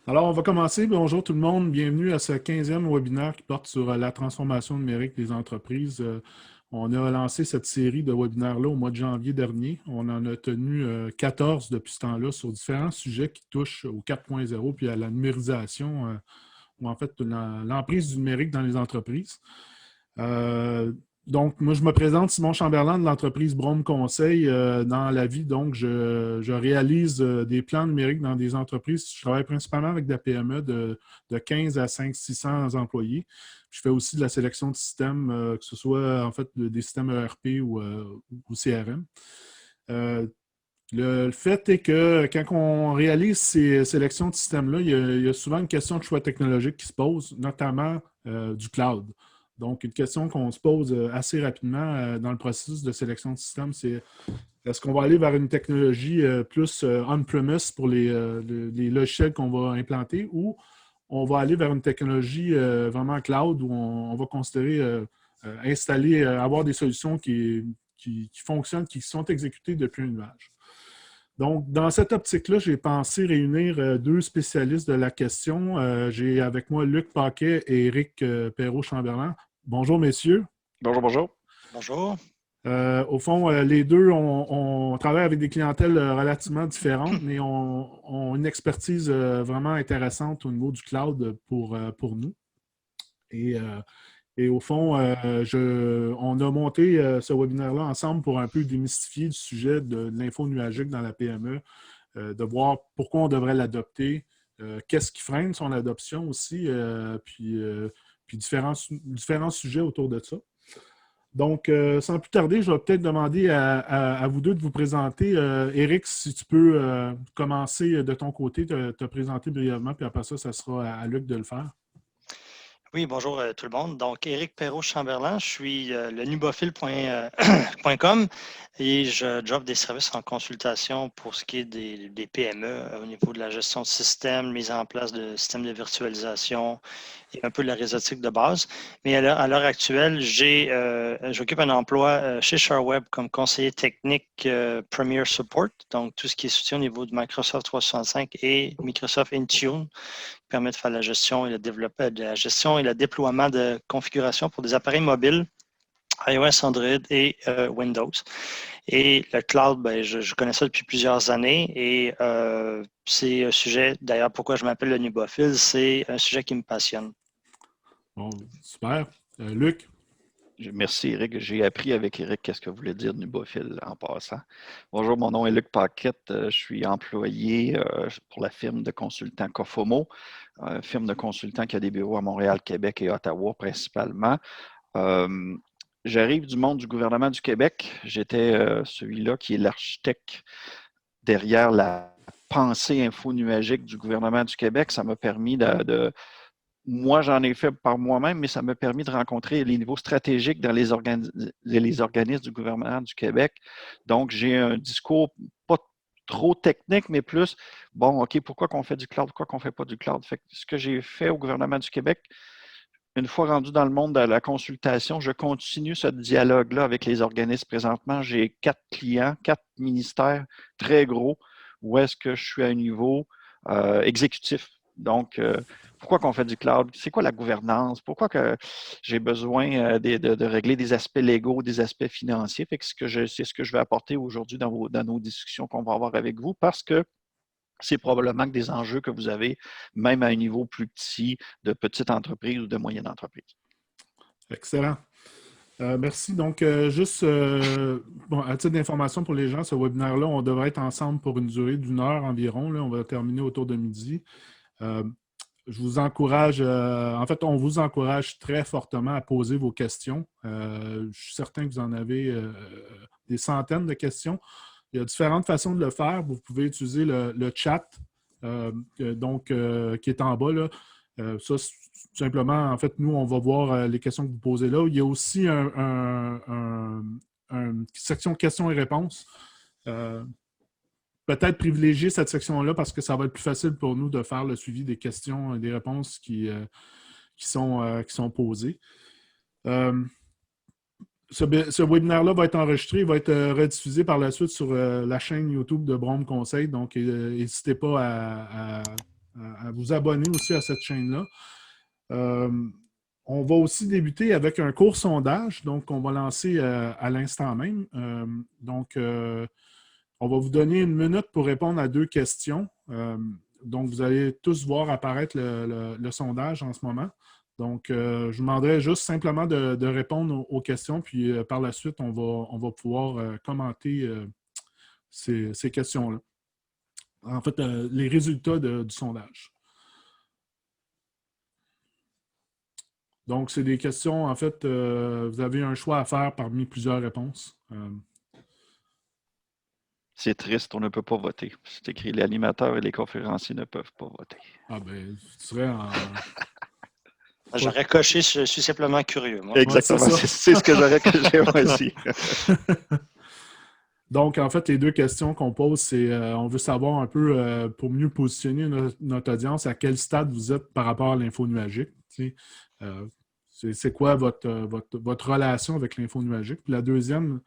Alors, on va commencer. Bonjour tout le monde. Bienvenue à ce 15e webinaire qui porte sur la transformation numérique des entreprises. On a lancé cette série de webinaires-là au mois de janvier dernier. On en a tenu 14 depuis ce temps-là sur différents sujets qui touchent au 4.0 puis à la numérisation ou en fait l'emprise du numérique dans les entreprises. Donc, moi, je me présente Simon Chamberlain de l'entreprise Brome Conseil. Dans la vie, donc, je réalise des plans numériques dans des entreprises. Je travaille principalement avec des PME de 15 à 500-600 employés. Je fais aussi de la sélection de systèmes, que ce soit en fait des systèmes ERP ou CRM. Le fait est que quand on réalise ces sélections de systèmes-là, il y a souvent une question de choix technologique qui se pose, notamment du cloud. Donc, une question qu'on se pose assez rapidement dans le processus de sélection de système, c'est est-ce qu'on va aller vers une technologie plus on-premise pour les logiciels qu'on va implanter ou on va aller vers une technologie vraiment cloud où on va considérer installer, avoir des solutions qui fonctionnent, qui sont exécutées depuis un nuage. Donc, dans cette optique-là, j'ai pensé réunir deux spécialistes de la question. J'ai avec moi Luc Paquet et Éric Perrault-Chamberlain. Bonjour, messieurs. Bonjour, bonjour. Bonjour. Au fond, les deux, on travaille avec des clientèles relativement différentes, mais ont une expertise vraiment intéressante au niveau du cloud pour nous. Et au fond, on a monté ce webinaire-là ensemble pour un peu démystifier le sujet de l'info nuagique dans la PME, de voir pourquoi on devrait l'adopter, qu'est-ce qui freine son adoption aussi, puis différents sujets autour de ça. Donc, sans plus tarder, je vais peut-être demander à vous deux de vous présenter. Éric, si tu peux commencer de ton côté, te présenter brièvement, puis après ça, ça sera à Luc de le faire. Oui, bonjour tout le monde. Donc, Éric Perrault-Chamberlain, je suis le nubophile.com et j'offre des services en consultation pour ce qui est des PME au niveau de la gestion de système, mise en place de systèmes de virtualisation et un peu de la réseautique de base. Mais à l'heure actuelle, j'occupe un emploi chez ShareWeb comme conseiller technique Premier Support, donc tout ce qui est soutien au niveau de Microsoft 365 et Microsoft Intune, permet de faire la gestion et le déploiement de configuration pour des appareils mobiles, iOS, Android et Windows. Et le cloud, je connais ça depuis plusieurs années et c'est un sujet, d'ailleurs, pourquoi je m'appelle le nubophile, c'est un sujet qui me passionne. Bon, super. Luc? Merci, Eric. J'ai appris avec Eric qu'est-ce que voulait dire nubophile en passant. Bonjour, mon nom est Luc Paquette. Je suis employé pour la firme de consultants Cofomo, firme de consultants qui a des bureaux à Montréal, Québec et Ottawa principalement. J'arrive du monde du gouvernement du Québec. J'étais celui-là qui est l'architecte derrière la pensée infonuagique du gouvernement du Québec. Ça m'a permis moi, j'en ai fait par moi-même, mais ça m'a permis de rencontrer les niveaux stratégiques dans les organismes du gouvernement du Québec. Donc, j'ai un discours pas trop technique, mais plus, bon, OK, pourquoi qu'on fait du cloud, pourquoi qu'on ne fait pas du cloud? Fait que ce que j'ai fait au gouvernement du Québec, une fois rendu dans le monde de la consultation, je continue ce dialogue-là avec les organismes. Présentement, j'ai 4 clients, 4 ministères très gros, où est-ce que je suis à un niveau exécutif. Donc, pourquoi qu'on fait du cloud? C'est quoi la gouvernance? Pourquoi que j'ai besoin de régler des aspects légaux, des aspects financiers? Fait que c'est ce que je vais apporter aujourd'hui dans nos discussions qu'on va avoir avec vous parce que c'est probablement que des enjeux que vous avez, même à un niveau plus petit, de petite entreprise ou de moyenne entreprise. Excellent. Merci. Donc, juste à titre d'information pour les gens, ce webinaire-là, on devrait être ensemble pour une durée d'1 heure environ. Là, on va terminer autour de midi. Je vous encourage, en fait, on vous encourage très fortement à poser vos questions. Je suis certain que vous en avez des centaines de questions. Il y a différentes façons de le faire. Vous pouvez utiliser le chat qui est en bas. Là. Ça, tout simplement, en fait, nous, on va voir les questions que vous posez là. Il y a aussi une section questions et réponses. Peut-être privilégier cette section-là parce que ça va être plus facile pour nous de faire le suivi des questions et des réponses qui sont posées. Ce webinaire-là va être enregistré, il va être rediffusé par la suite sur la chaîne YouTube de Brome Conseil. Donc, n'hésitez pas à vous abonner aussi à cette chaîne-là. On va aussi débuter avec un court sondage, donc on va lancer à l'instant même. On va vous donner 1 minute pour répondre à 2 questions. Donc, vous allez tous voir apparaître le sondage en ce moment. Donc, je vous demanderai juste simplement de répondre aux questions, puis par la suite, on va pouvoir commenter ces questions-là. En fait, les résultats du sondage. Donc, c'est des questions, en fait, vous avez un choix à faire parmi plusieurs réponses. C'est triste, on ne peut pas voter. C'est écrit, les animateurs et les conférenciers ne peuvent pas voter. Ah ben, tu serais en... J'aurais coché, je suis simplement curieux, moi. Exactement, Ouais, c'est ce que j'aurais coché moi aussi. Donc, en fait, les 2 questions qu'on pose, c'est on veut savoir un peu, pour mieux positionner notre audience, à quel stade vous êtes par rapport à l'info nuagique. C'est quoi votre relation avec l'info nuagique? Puis la deuxième,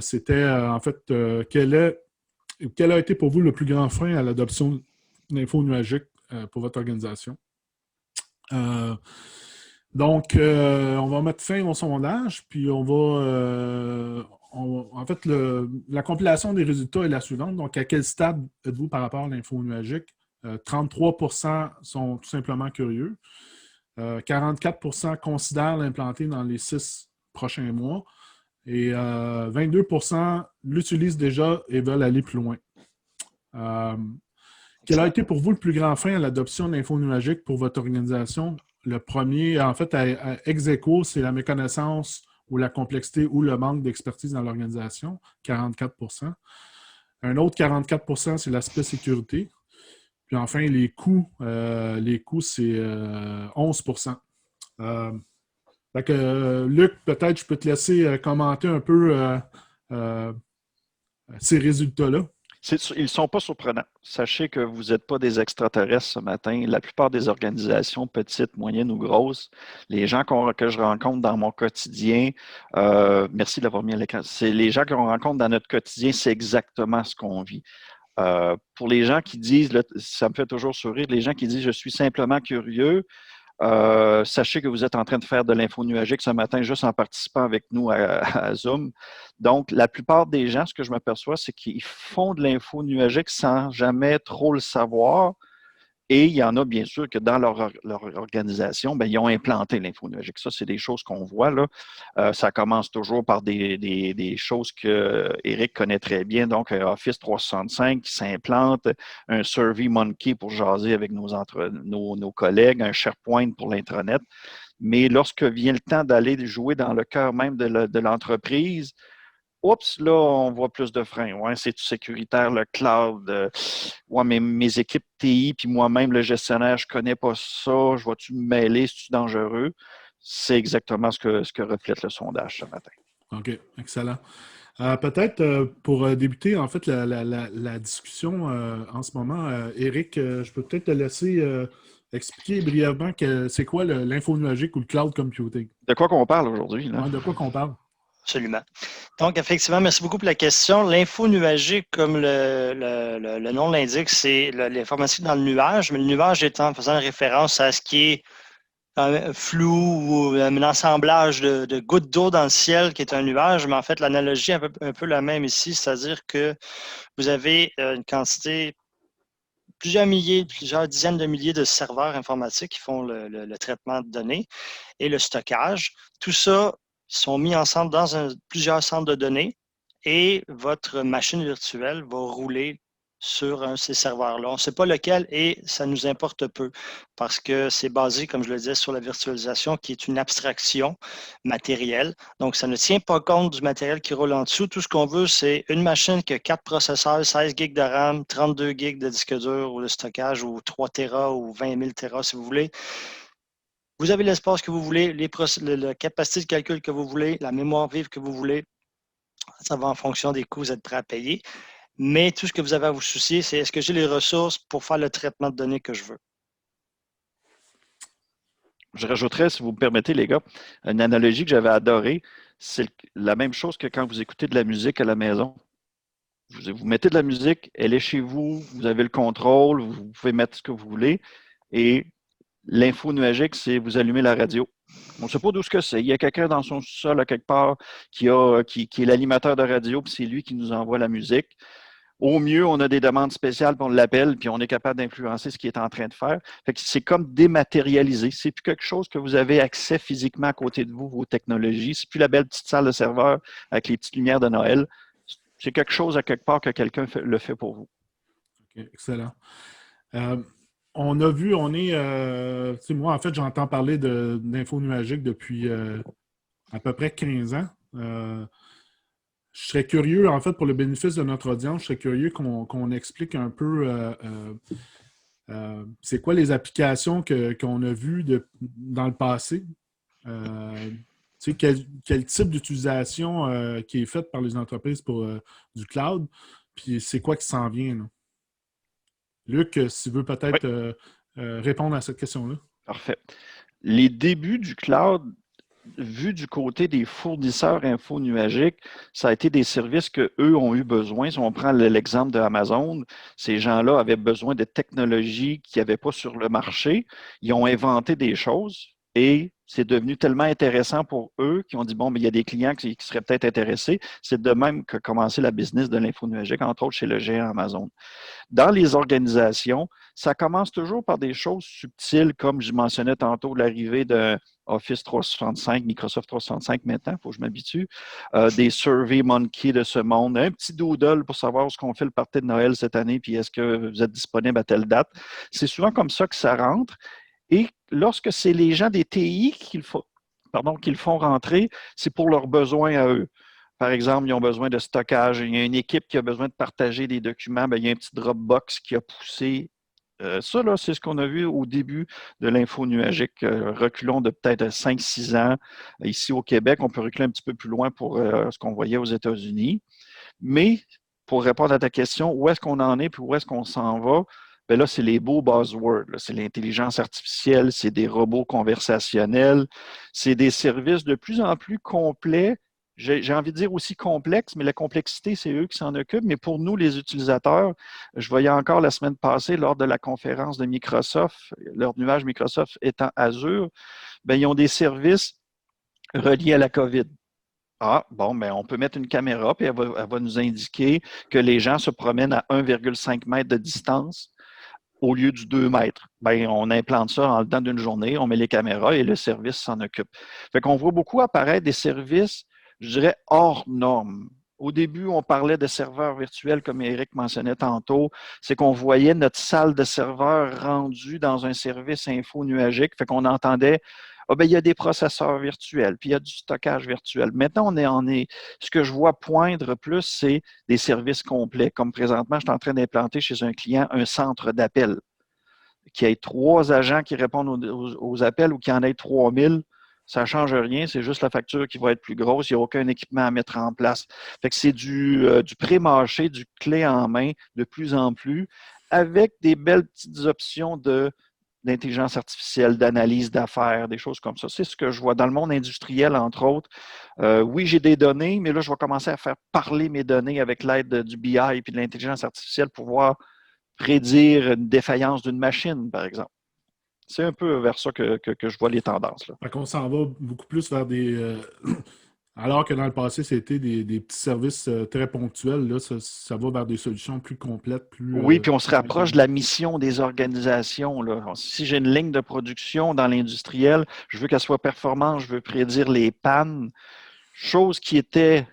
c'était en fait, quel a été pour vous le plus grand frein à l'adoption de l'info nuagique pour votre organisation? Donc, on va mettre fin au sondage, puis on va... en fait, la compilation des résultats est la suivante. Donc, à quel stade êtes-vous par rapport à l'info nuagique? 33% sont tout simplement curieux. 44% considèrent l'implanter dans les 6 prochains mois. Et 22% l'utilisent déjà et veulent aller plus loin. Quel a été pour vous le plus grand frein à l'adoption de l'info nuagique pour votre organisation? Le premier, en fait, à ex aequo, c'est la méconnaissance ou la complexité ou le manque d'expertise dans l'organisation, 44%. Un autre 44%, c'est l'aspect sécurité. Puis enfin, les coûts c'est 11%. Luc, peut-être je peux te laisser commenter un peu ces résultats-là. Ils ne sont pas surprenants. Sachez que vous n'êtes pas des extraterrestres ce matin. La plupart des organisations, petites, moyennes ou grosses, les gens que je rencontre dans mon quotidien, merci d'avoir mis à l'écran, c'est les gens qu'on rencontre dans notre quotidien, c'est exactement ce qu'on vit. Pour les gens qui disent, là, ça me fait toujours sourire, les gens qui disent « je suis simplement curieux », sachez que vous êtes en train de faire de l'info nuagique ce matin juste en participant avec nous à Zoom. Donc, la plupart des gens, ce que je m'aperçois, c'est qu'ils font de l'info nuagique sans jamais trop le savoir. Et il y en a, bien sûr, que dans leur organisation, bien, ils ont implanté l'info nuagique. Ça, c'est des choses qu'on voit, là. Ça commence toujours par des choses que Eric connaît très bien. Donc, Office 365 qui s'implante, un SurveyMonkey pour jaser avec nos collègues, un SharePoint pour l'intranet. Mais lorsque vient le temps d'aller jouer dans le cœur même de l'entreprise, oups, là, on voit plus de freins. Ouais, c'est-tu sécuritaire, le cloud? Ouais, mais mes équipes TI, puis moi-même, le gestionnaire, je ne connais pas ça. Je vais-tu me mêler? C'est-tu dangereux? C'est exactement ce que reflète le sondage ce matin. OK, excellent. Peut-être pour débuter, en fait, la discussion en ce moment, Eric, je peux peut-être te laisser expliquer brièvement c'est quoi l'info nuagique ou le cloud computing. De quoi qu'on parle aujourd'hui? Là? Ouais, de quoi qu'on parle? Absolument. Donc, effectivement, merci beaucoup pour la question. L'info nuagique, comme le nom l'indique, c'est l'informatique dans le nuage, mais le nuage étant faisant référence à ce qui est flou ou un assemblage de gouttes d'eau dans le ciel qui est un nuage, mais en fait, l'analogie est un peu la même ici, c'est-à-dire que vous avez une quantité, plusieurs milliers, plusieurs dizaines de milliers de serveurs informatiques qui font le traitement de données et le stockage. Tout ça sont mis ensemble dans plusieurs centres de données et votre machine virtuelle va rouler sur un de ces serveurs-là. On ne sait pas lequel et ça nous importe peu parce que c'est basé, comme je le disais, sur la virtualisation qui est une abstraction matérielle. Donc, ça ne tient pas compte du matériel qui roule en dessous. Tout ce qu'on veut, c'est une machine qui a 4 processeurs, 16 gigs de RAM, 32 gigs de disque dur ou de stockage ou 3 Tera ou 20 000 Tera si vous voulez. Vous avez l'espace que vous voulez, la capacité de calcul que vous voulez, la mémoire vive que vous voulez. Ça va en fonction des coûts que vous êtes prêt à payer. Mais tout ce que vous avez à vous soucier, c'est est-ce que j'ai les ressources pour faire le traitement de données que je veux? Je rajouterais, si vous me permettez, les gars, une analogie que j'avais adorée. C'est la même chose que quand vous écoutez de la musique à la maison. Vous mettez de la musique, elle est chez vous, vous avez le contrôle, vous pouvez mettre ce que vous voulez. Et l'info nuagique, c'est vous allumez la radio. On ne sait pas d'où ce que c'est. Il y a quelqu'un dans son sol, à quelque part, qui est l'animateur de radio, puis c'est lui qui nous envoie la musique. Au mieux, on a des demandes spéciales, puis on l'appelle, puis on est capable d'influencer ce qu'il est en train de faire. Fait que c'est comme dématérialisé. C'est plus quelque chose que vous avez accès physiquement à côté de vous, vos technologies. C'est plus la belle petite salle de serveur avec les petites lumières de Noël. C'est quelque chose à quelque part que quelqu'un le fait pour vous. OK, excellent. On a vu, moi, en fait, j'entends parler d'info nuagique depuis à peu près 15 ans. Je serais curieux, en fait, pour le bénéfice de notre audience, je serais curieux qu'on explique un peu c'est quoi les applications qu'on a vues dans le passé. Quel type d'utilisation qui est faite par les entreprises pour du cloud, puis c'est quoi qui s'en vient, là? Luc, si tu veux peut-être répondre à cette question-là. Parfait. Les débuts du cloud, vu du côté des fournisseurs info nuagiques, ça a été des services qu'eux ont eu besoin. Si on prend l'exemple de Amazon, ces gens-là avaient besoin de technologies qu'il n'y avait pas sur le marché. Ils ont inventé des choses et c'est devenu tellement intéressant pour eux qu'ils ont dit, bon, mais il y a des clients qui seraient peut-être intéressés. C'est de même que commencé la business de l'info nuagique, entre autres chez le géant Amazon. Dans les organisations, ça commence toujours par des choses subtiles, comme je mentionnais tantôt, l'arrivée de Office 365, Microsoft 365 maintenant, il faut que je m'habitue, des SurveyMonkey de ce monde, un petit doodle pour savoir ce qu'on fait le party de Noël cette année, puis est-ce que vous êtes disponible à telle date. C'est souvent comme ça que ça rentre. Et lorsque c'est les gens des TI qui le font rentrer, c'est pour leurs besoins à eux. Par exemple, ils ont besoin de stockage. Il y a une équipe qui a besoin de partager des documents. Bien, il y a un petit Dropbox qui a poussé. Ça, là, c'est ce qu'on a vu au début de l'info nuagique. Reculons de peut-être 5-6 ans. Ici au Québec, on peut reculer un petit peu plus loin pour ce qu'on voyait aux États-Unis. Mais pour répondre à ta question, où est-ce qu'on en est puis où est-ce qu'on s'en va? Bien là, c'est les beaux buzzwords. C'est l'intelligence artificielle, c'est des robots conversationnels, c'est des services de plus en plus complets. J'ai envie de dire aussi complexes, mais la complexité, c'est eux qui s'en occupent. Mais pour nous, les utilisateurs, je voyais encore la semaine passée, lors de la conférence de Microsoft, leur nuage Microsoft étant Azure, bien, ils ont des services reliés à la COVID. Ah, bon, bien, on peut mettre une caméra, puis elle va nous indiquer que les gens se promènent à 1,5 mètre de distance au lieu du 2 mètres. Bien, on implante ça en dedans d'une journée, on met les caméras et le service s'en occupe. Fait qu'on voit beaucoup apparaître des services, je dirais, hors normes. Au début, on parlait de serveurs virtuels, comme Eric mentionnait tantôt. C'est qu'on voyait notre salle de serveur rendue dans un service info nuagique. Fait qu'on entendait, ah ben, il y a des processeurs virtuels, puis il y a du stockage virtuel. Maintenant, ce que je vois poindre plus, c'est des services complets. Comme présentement, je suis en train d'implanter chez un client un centre d'appel qui ait 3 agents qui répondent aux appels ou qui en ait 3000. Ça ne change rien, c'est juste la facture qui va être plus grosse. Il n'y a aucun équipement à mettre en place. Fait que c'est du pré-marché, du clé en main de plus en plus, avec des belles petites options d'intelligence artificielle, d'analyse d'affaires, des choses comme ça. C'est ce que je vois dans le monde industriel, entre autres. Oui, j'ai des données, mais là, je vais commencer à faire parler mes données avec l'aide du BI et de l'intelligence artificielle pour pouvoir prédire une défaillance d'une machine, par exemple. C'est un peu vers ça que je vois les tendances. Là. Fait qu'on s'en va beaucoup plus vers des... alors que dans le passé, c'était des petits services très ponctuels, là, ça va vers des solutions plus complètes, plus... Oui, puis on se rapproche de la mission des organisations. Là. Si j'ai une ligne de production dans l'industriel, je veux qu'elle soit performante, je veux prédire les pannes, chose qui était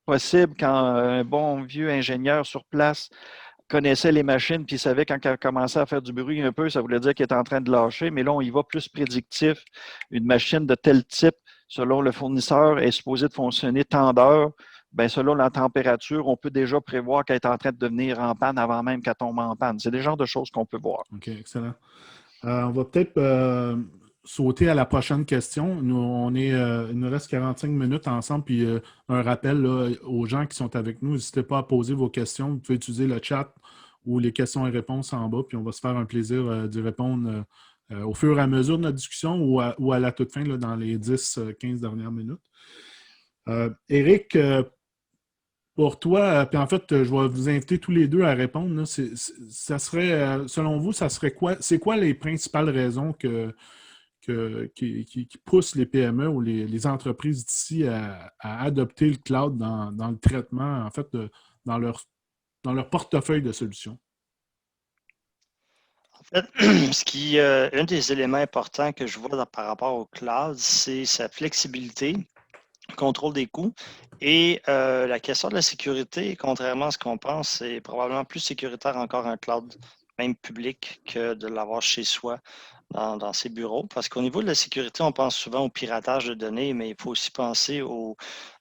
possible quand un bon vieux ingénieur sur place connaissait les machines puis savait quand elle commençait à faire du bruit un peu, ça voulait dire qu'elle était en train de lâcher. Mais là, on y va plus prédictif. Une machine de tel type, selon le fournisseur, est supposée de fonctionner tant d'heures. Bien, selon la température, on peut déjà prévoir qu'elle est en train de devenir en panne avant même qu'elle tombe en panne. C'est des genres de choses qu'on peut voir. OK, excellent. On va peut-être sauter à la prochaine question. Nous, il nous reste 45 minutes ensemble, puis un rappel là, aux gens qui sont avec nous, n'hésitez pas à poser vos questions. Vous pouvez utiliser le chat ou les questions et réponses en bas, puis on va se faire un plaisir d'y répondre au fur et à mesure de notre discussion ou à la toute fin, là, dans les 10-15 dernières minutes. Éric, Pour toi, puis en fait, je vais vous inviter tous les deux à répondre. Là. Ça serait, selon vous, ça serait quoi? C'est quoi les principales raisons qui poussent les PME ou les entreprises d'ici à adopter le cloud dans le traitement, en fait, dans leur portefeuille de solutions? En fait, un des éléments importants que je vois par rapport au cloud, c'est sa flexibilité, contrôle des coûts et la question de la sécurité, contrairement à ce qu'on pense, c'est probablement plus sécuritaire encore un cloud, même public, que de l'avoir chez soi dans ses bureaux. Parce qu'au niveau de la sécurité, on pense souvent au piratage de données, mais il faut aussi penser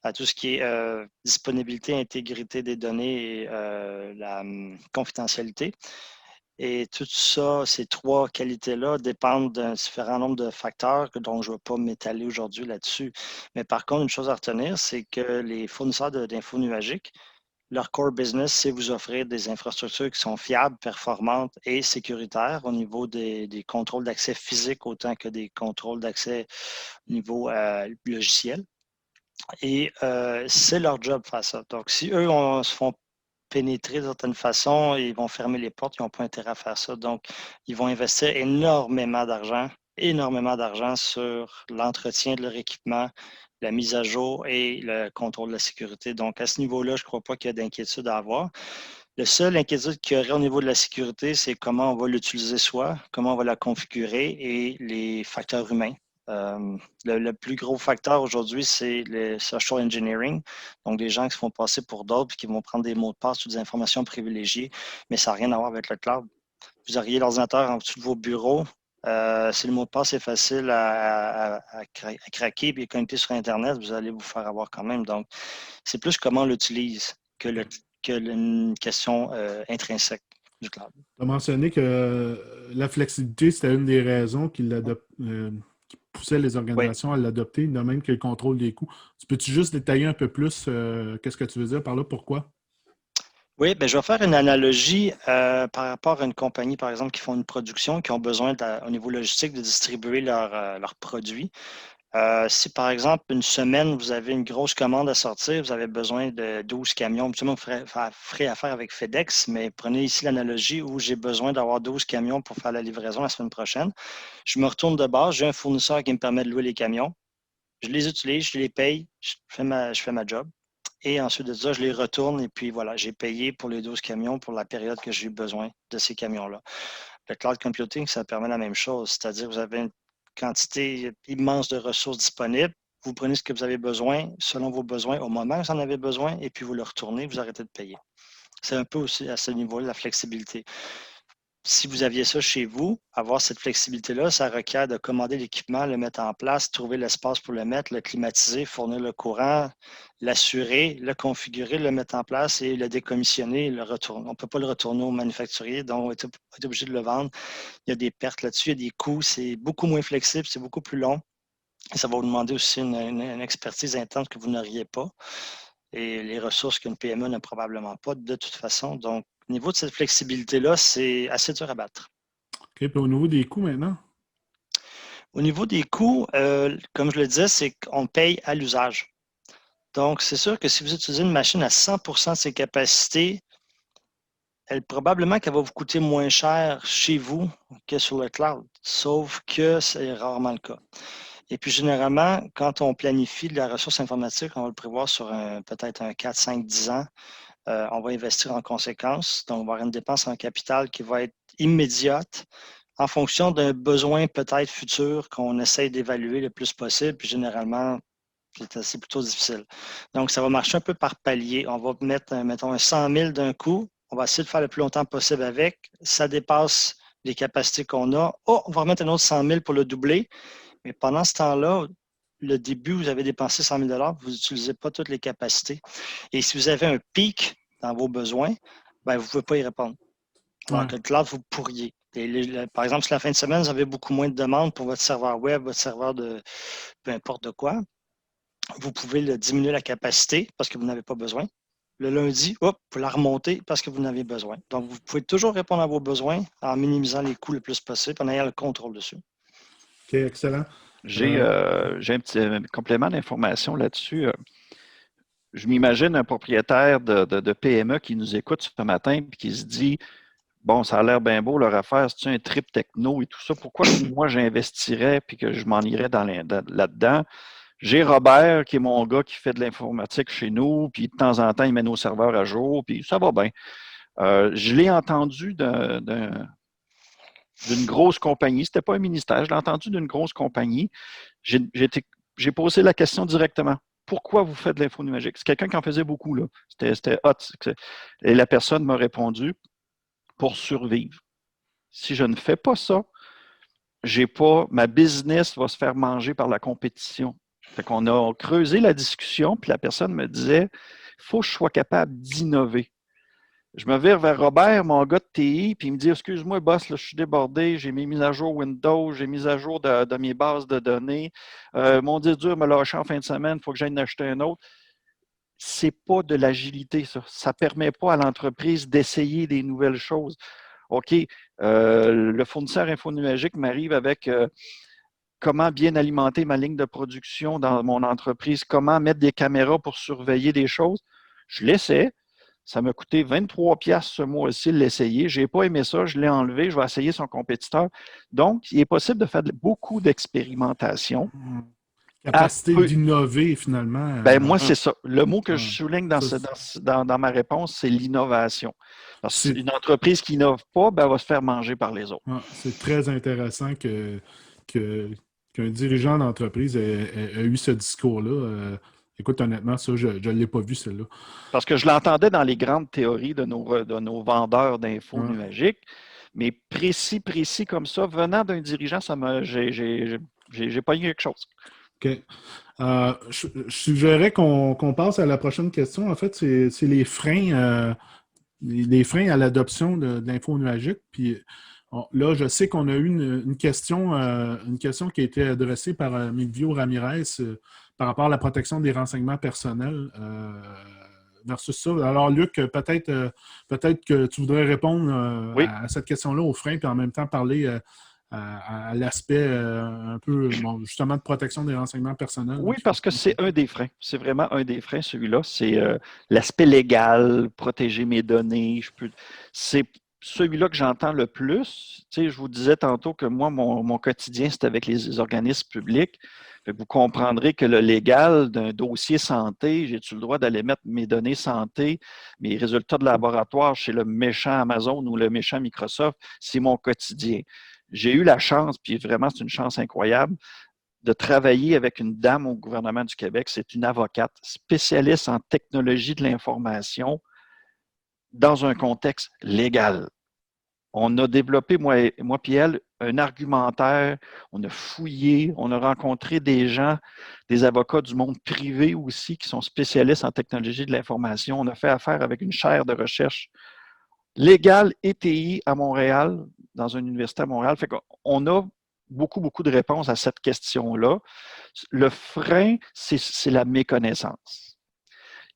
à tout ce qui est disponibilité, intégrité des données et la confidentialité. Et tout ça, ces trois qualités-là dépendent d'un différent nombre de facteurs dont je ne vais pas m'étaler aujourd'hui là-dessus. Mais par contre, une chose à retenir, c'est que les fournisseurs d'infos nuagiques, leur core business, c'est vous offrir des infrastructures qui sont fiables, performantes et sécuritaires au niveau des contrôles d'accès physique autant que des contrôles d'accès au niveau logiciel. Et c'est leur job de faire ça. Donc, si eux se font pénétrer d'une certaine façon, ils vont fermer les portes, ils n'ont pas intérêt à faire ça. Donc, ils vont investir énormément d'argent sur l'entretien de leur équipement, la mise à jour et le contrôle de la sécurité. Donc, à ce niveau-là, je ne crois pas qu'il y a d'inquiétude à avoir. Le seul inquiétude qu'il y aurait au niveau de la sécurité, c'est comment on va l'utiliser soi, comment on va la configurer et les facteurs humains. Le plus gros facteur aujourd'hui, c'est le social engineering, donc des gens qui se font passer pour d'autres et qui vont prendre des mots de passe ou des informations privilégiées, mais ça n'a rien à voir avec le cloud. Vous auriez l'ordinateur en dessous de vos bureaux. Si le mot de passe est facile à craquer et connecter sur Internet, vous allez vous faire avoir quand même. Donc, c'est plus comment on l'utilise que une question intrinsèque du cloud. Tu as mentionné que la flexibilité, c'était une des raisons qui poussait les Oui. organisations à l'adopter, de même que le contrôle des coûts. Peux-tu juste détailler un peu plus qu'est-ce que tu veux dire par là? Pourquoi? Oui, ben, je vais faire une analogie par rapport à une compagnie, par exemple, qui font une production, qui ont besoin, au niveau logistique, de distribuer leurs produits. Si, par exemple, une semaine, vous avez une grosse commande à sortir, vous avez besoin de 12 camions, tout le monde ferait affaire avec FedEx, mais prenez ici l'analogie où j'ai besoin d'avoir 12 camions pour faire la livraison la semaine prochaine. Je me retourne de base, j'ai un fournisseur qui me permet de louer les camions. Je les utilise, je les paye, je fais ma job. Et ensuite de ça, je les retourne et puis voilà, j'ai payé pour les 12 camions pour la période que j'ai eu besoin de ces camions-là. Le cloud computing, ça permet la même chose, c'est-à-dire que vous avez une quantité immense de ressources disponibles. Vous prenez ce que vous avez besoin selon vos besoins au moment où vous en avez besoin et puis vous le retournez, vous arrêtez de payer. C'est un peu aussi à ce niveau-là la flexibilité. Si vous aviez ça chez vous, avoir cette flexibilité-là, ça requiert de commander l'équipement, le mettre en place, trouver l'espace pour le mettre, le climatiser, fournir le courant, l'assurer, le configurer, le mettre en place et le décommissionner, le retourner. On ne peut pas le retourner au manufacturier, donc on est obligé de le vendre. Il y a des pertes là-dessus, il y a des coûts, c'est beaucoup moins flexible, c'est beaucoup plus long. Et ça va vous demander aussi une expertise intense que vous n'auriez pas et les ressources qu'une PME n'a probablement pas de toute façon. Donc, au niveau de cette flexibilité-là, c'est assez dur à battre. OK, puis au niveau des coûts maintenant? Au niveau des coûts, comme je le disais, c'est qu'on paye à l'usage. Donc, c'est sûr que si vous utilisez une machine à 100% de ses capacités, probablement qu'elle va vous coûter moins cher chez vous que sur le cloud, sauf que c'est rarement le cas. Et puis, généralement, quand on planifie de la ressource informatique, on va le prévoir sur peut-être un 4, 5, 10 ans. On va investir en conséquence. Donc, on va avoir une dépense en capital qui va être immédiate en fonction d'un besoin peut-être futur qu'on essaye d'évaluer le plus possible. Puis, généralement, c'est plutôt difficile. Donc, ça va marcher un peu par palier. On va mettre, mettons, un 100 000 d'un coup. On va essayer de faire le plus longtemps possible avec. Ça dépasse les capacités qu'on a. Oh, on va remettre un autre 100 000 pour le doubler. Mais pendant ce temps-là, le début, vous avez dépensé 100 000 vous n'utilisez pas toutes les capacités. Et si vous avez un pic dans vos besoins, ben, vous ne pouvez pas y répondre. Alors Ouais. que le cloud, vous pourriez. Par exemple, si la fin de semaine, vous avez beaucoup moins de demandes pour votre serveur web, votre serveur de peu importe de quoi, vous pouvez diminuer la capacité parce que vous n'avez pas besoin. Le lundi, hop, vous la remontez parce que vous en avez besoin. Donc, vous pouvez toujours répondre à vos besoins en minimisant les coûts le plus possible, en ayant le contrôle dessus. OK, excellent. J'ai un petit complément d'information là-dessus. je m'imagine un propriétaire de PME qui nous écoute ce matin et qui se dit, bon, ça a l'air bien beau leur affaire, c'est un trip techno et tout ça. Pourquoi moi j'investirais puis que je m'en irais là-dedans? J'ai Robert, qui est mon gars qui fait de l'informatique chez nous, puis de temps en temps, il met nos serveurs à jour, puis ça va bien. Je l'ai entendu d'une grosse compagnie. C'était pas un ministère, je l'ai entendu d'une grosse compagnie. J'ai posé la question directement. Pourquoi vous faites de l'info numérique? C'est quelqu'un qui en faisait beaucoup, là. C'était hot. Et la personne m'a répondu, pour survivre. Si je ne fais pas ça, ma business va se faire manger par la compétition. Fait qu'on a creusé la discussion, puis la personne me disait, il faut que je sois capable d'innover. Je me vire vers Robert, mon gars de TI, puis il me dit, excuse-moi, boss, là, je suis débordé, j'ai mis à jour Windows, j'ai mis à jour de mes bases de données. Mon disque dur me lâché en fin de semaine, il faut que j'aille en acheter un autre. C'est pas de l'agilité, ça. Ça ne permet pas à l'entreprise d'essayer des nouvelles choses. OK, le fournisseur infonuagique m'arrive avec comment bien alimenter ma ligne de production dans mon entreprise, comment mettre des caméras pour surveiller des choses. Je l'essaie. Ça m'a coûté 23$ ce mois-ci de l'essayer. Je n'ai pas aimé ça, je l'ai enlevé, je vais essayer son compétiteur. Donc, il est possible de faire beaucoup d'expérimentation. Capacité d'innover, finalement. Moi, c'est ça. Le mot que je souligne dans ma réponse, c'est l'innovation. Parce qu'une entreprise qui n'innove pas, va se faire manger par les autres. C'est très intéressant qu'un dirigeant d'entreprise ait eu ce discours-là. Écoute, honnêtement, ça, je ne l'ai pas vu, celle-là. Parce que je l'entendais dans les grandes théories de nos vendeurs d'infos nuagiques, mais précis comme ça, venant d'un dirigeant, j'ai pas eu quelque chose. OK. Je suggérerais qu'on passe à la prochaine question. En fait, c'est les freins, les freins à l'adoption de l'info nuagique. Puis là, je sais qu'on a eu une question qui a été adressée par Milvio Ramirez par rapport à la protection des renseignements personnels versus ça. Alors, Luc, peut-être que tu voudrais répondre à cette question-là aux freins, puis en même temps parler à l'aspect un peu, justement, de protection des renseignements personnels. Oui, parce que c'est un des freins. C'est vraiment un des freins, celui-là. C'est l'aspect légal, protéger mes données. C'est celui-là que j'entends le plus. Tu sais, je vous disais tantôt que moi, mon quotidien, c'est avec les organismes publics. Vous comprendrez que le légal d'un dossier santé, j'ai-tu le droit d'aller mettre mes données santé, mes résultats de laboratoire chez le méchant Amazon ou le méchant Microsoft, c'est mon quotidien. J'ai eu la chance, puis vraiment c'est une chance incroyable, de travailler avec une dame au gouvernement du Québec. C'est une avocate spécialiste en technologie de l'information dans un contexte légal. On a développé, moi et elle, un argumentaire, on a fouillé, on a rencontré des gens, des avocats du monde privé aussi qui sont spécialistes en technologie de l'information. On a fait affaire avec une chaire de recherche légale et TI à Montréal, dans une université à Montréal. Fait qu'on a beaucoup de réponses à cette question-là. Le frein, c'est la méconnaissance.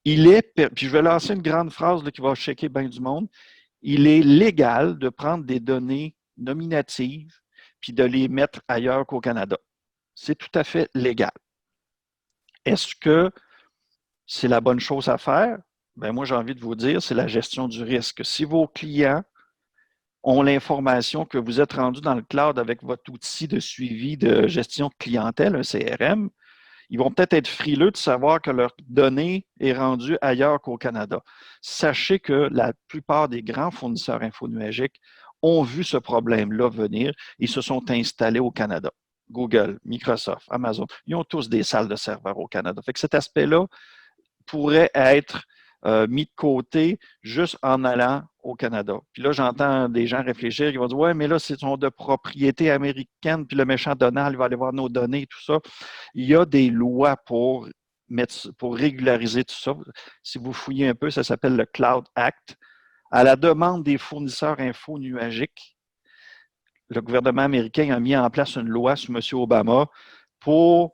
Puis je vais lancer une grande phrase là, qui va checker bien du monde. Il est légal de prendre des données nominatives puis de les mettre ailleurs qu'au Canada. C'est tout à fait légal. Est-ce que c'est la bonne chose à faire? Moi, j'ai envie de vous dire, c'est la gestion du risque. Si vos clients ont l'information que vous êtes rendu dans le cloud avec votre outil de suivi de gestion de clientèle, un CRM, ils vont peut-être être frileux de savoir que leur donnée est rendue ailleurs qu'au Canada. Sachez que la plupart des grands fournisseurs infonuagiques ont vu ce problème-là venir et se sont installés au Canada. Google, Microsoft, Amazon, ils ont tous des salles de serveurs au Canada. Fait que cet aspect-là pourrait être mis de côté juste en allant au Canada. Puis là, j'entends des gens réfléchir, ils vont dire « Ouais, mais là, c'est de propriété américaine, puis le méchant Donald, il va aller voir nos données, tout ça. » Il y a des lois pour régulariser tout ça. Si vous fouillez un peu, ça s'appelle le Cloud Act. À la demande des fournisseurs infonuagiques, le gouvernement américain a mis en place une loi sous M. Obama pour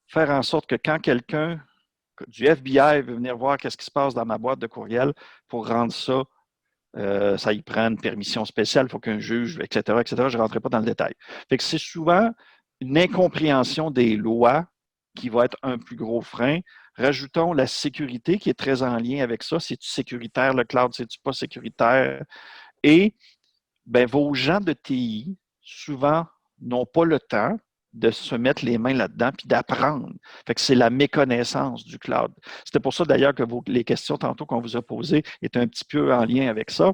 faire en sorte que quand quelqu'un du FBI veut venir voir qu'est-ce qui se passe dans ma boîte de courriel pour rendre ça, ça y prend une permission spéciale, il faut qu'un juge, etc., etc. Je ne rentrerai pas dans le détail. Fait que c'est souvent une incompréhension des lois qui va être un plus gros frein. Rajoutons la sécurité qui est très en lien avec ça. C'est-tu sécuritaire le cloud? C'est-tu pas sécuritaire? Et ben, vos gens de TI, souvent, n'ont pas le temps de se mettre les mains là-dedans puis d'apprendre. Fait que c'est la méconnaissance du cloud. C'était pour ça d'ailleurs que les questions tantôt qu'on vous a posées étaient un petit peu en lien avec ça.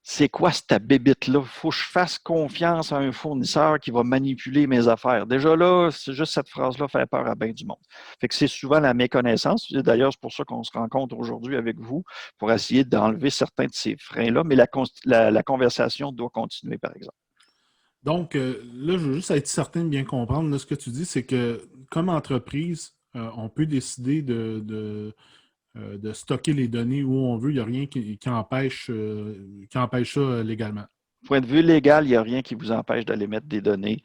C'est quoi cette bébite-là? Il faut que je fasse confiance à un fournisseur qui va manipuler mes affaires. Déjà là, c'est juste cette phrase-là fait peur à bien du monde. Fait que c'est souvent la méconnaissance. D'ailleurs, c'est pour ça qu'on se rencontre aujourd'hui avec vous, pour essayer d'enlever certains de ces freins-là, mais la conversation doit continuer, par exemple. Donc, là, je veux juste être certain de bien comprendre. Là, ce que tu dis, c'est que comme entreprise, on peut décider de stocker les données où on veut. Il n'y a rien qui empêche ça légalement. Point de vue légal, il n'y a rien qui vous empêche d'aller mettre des données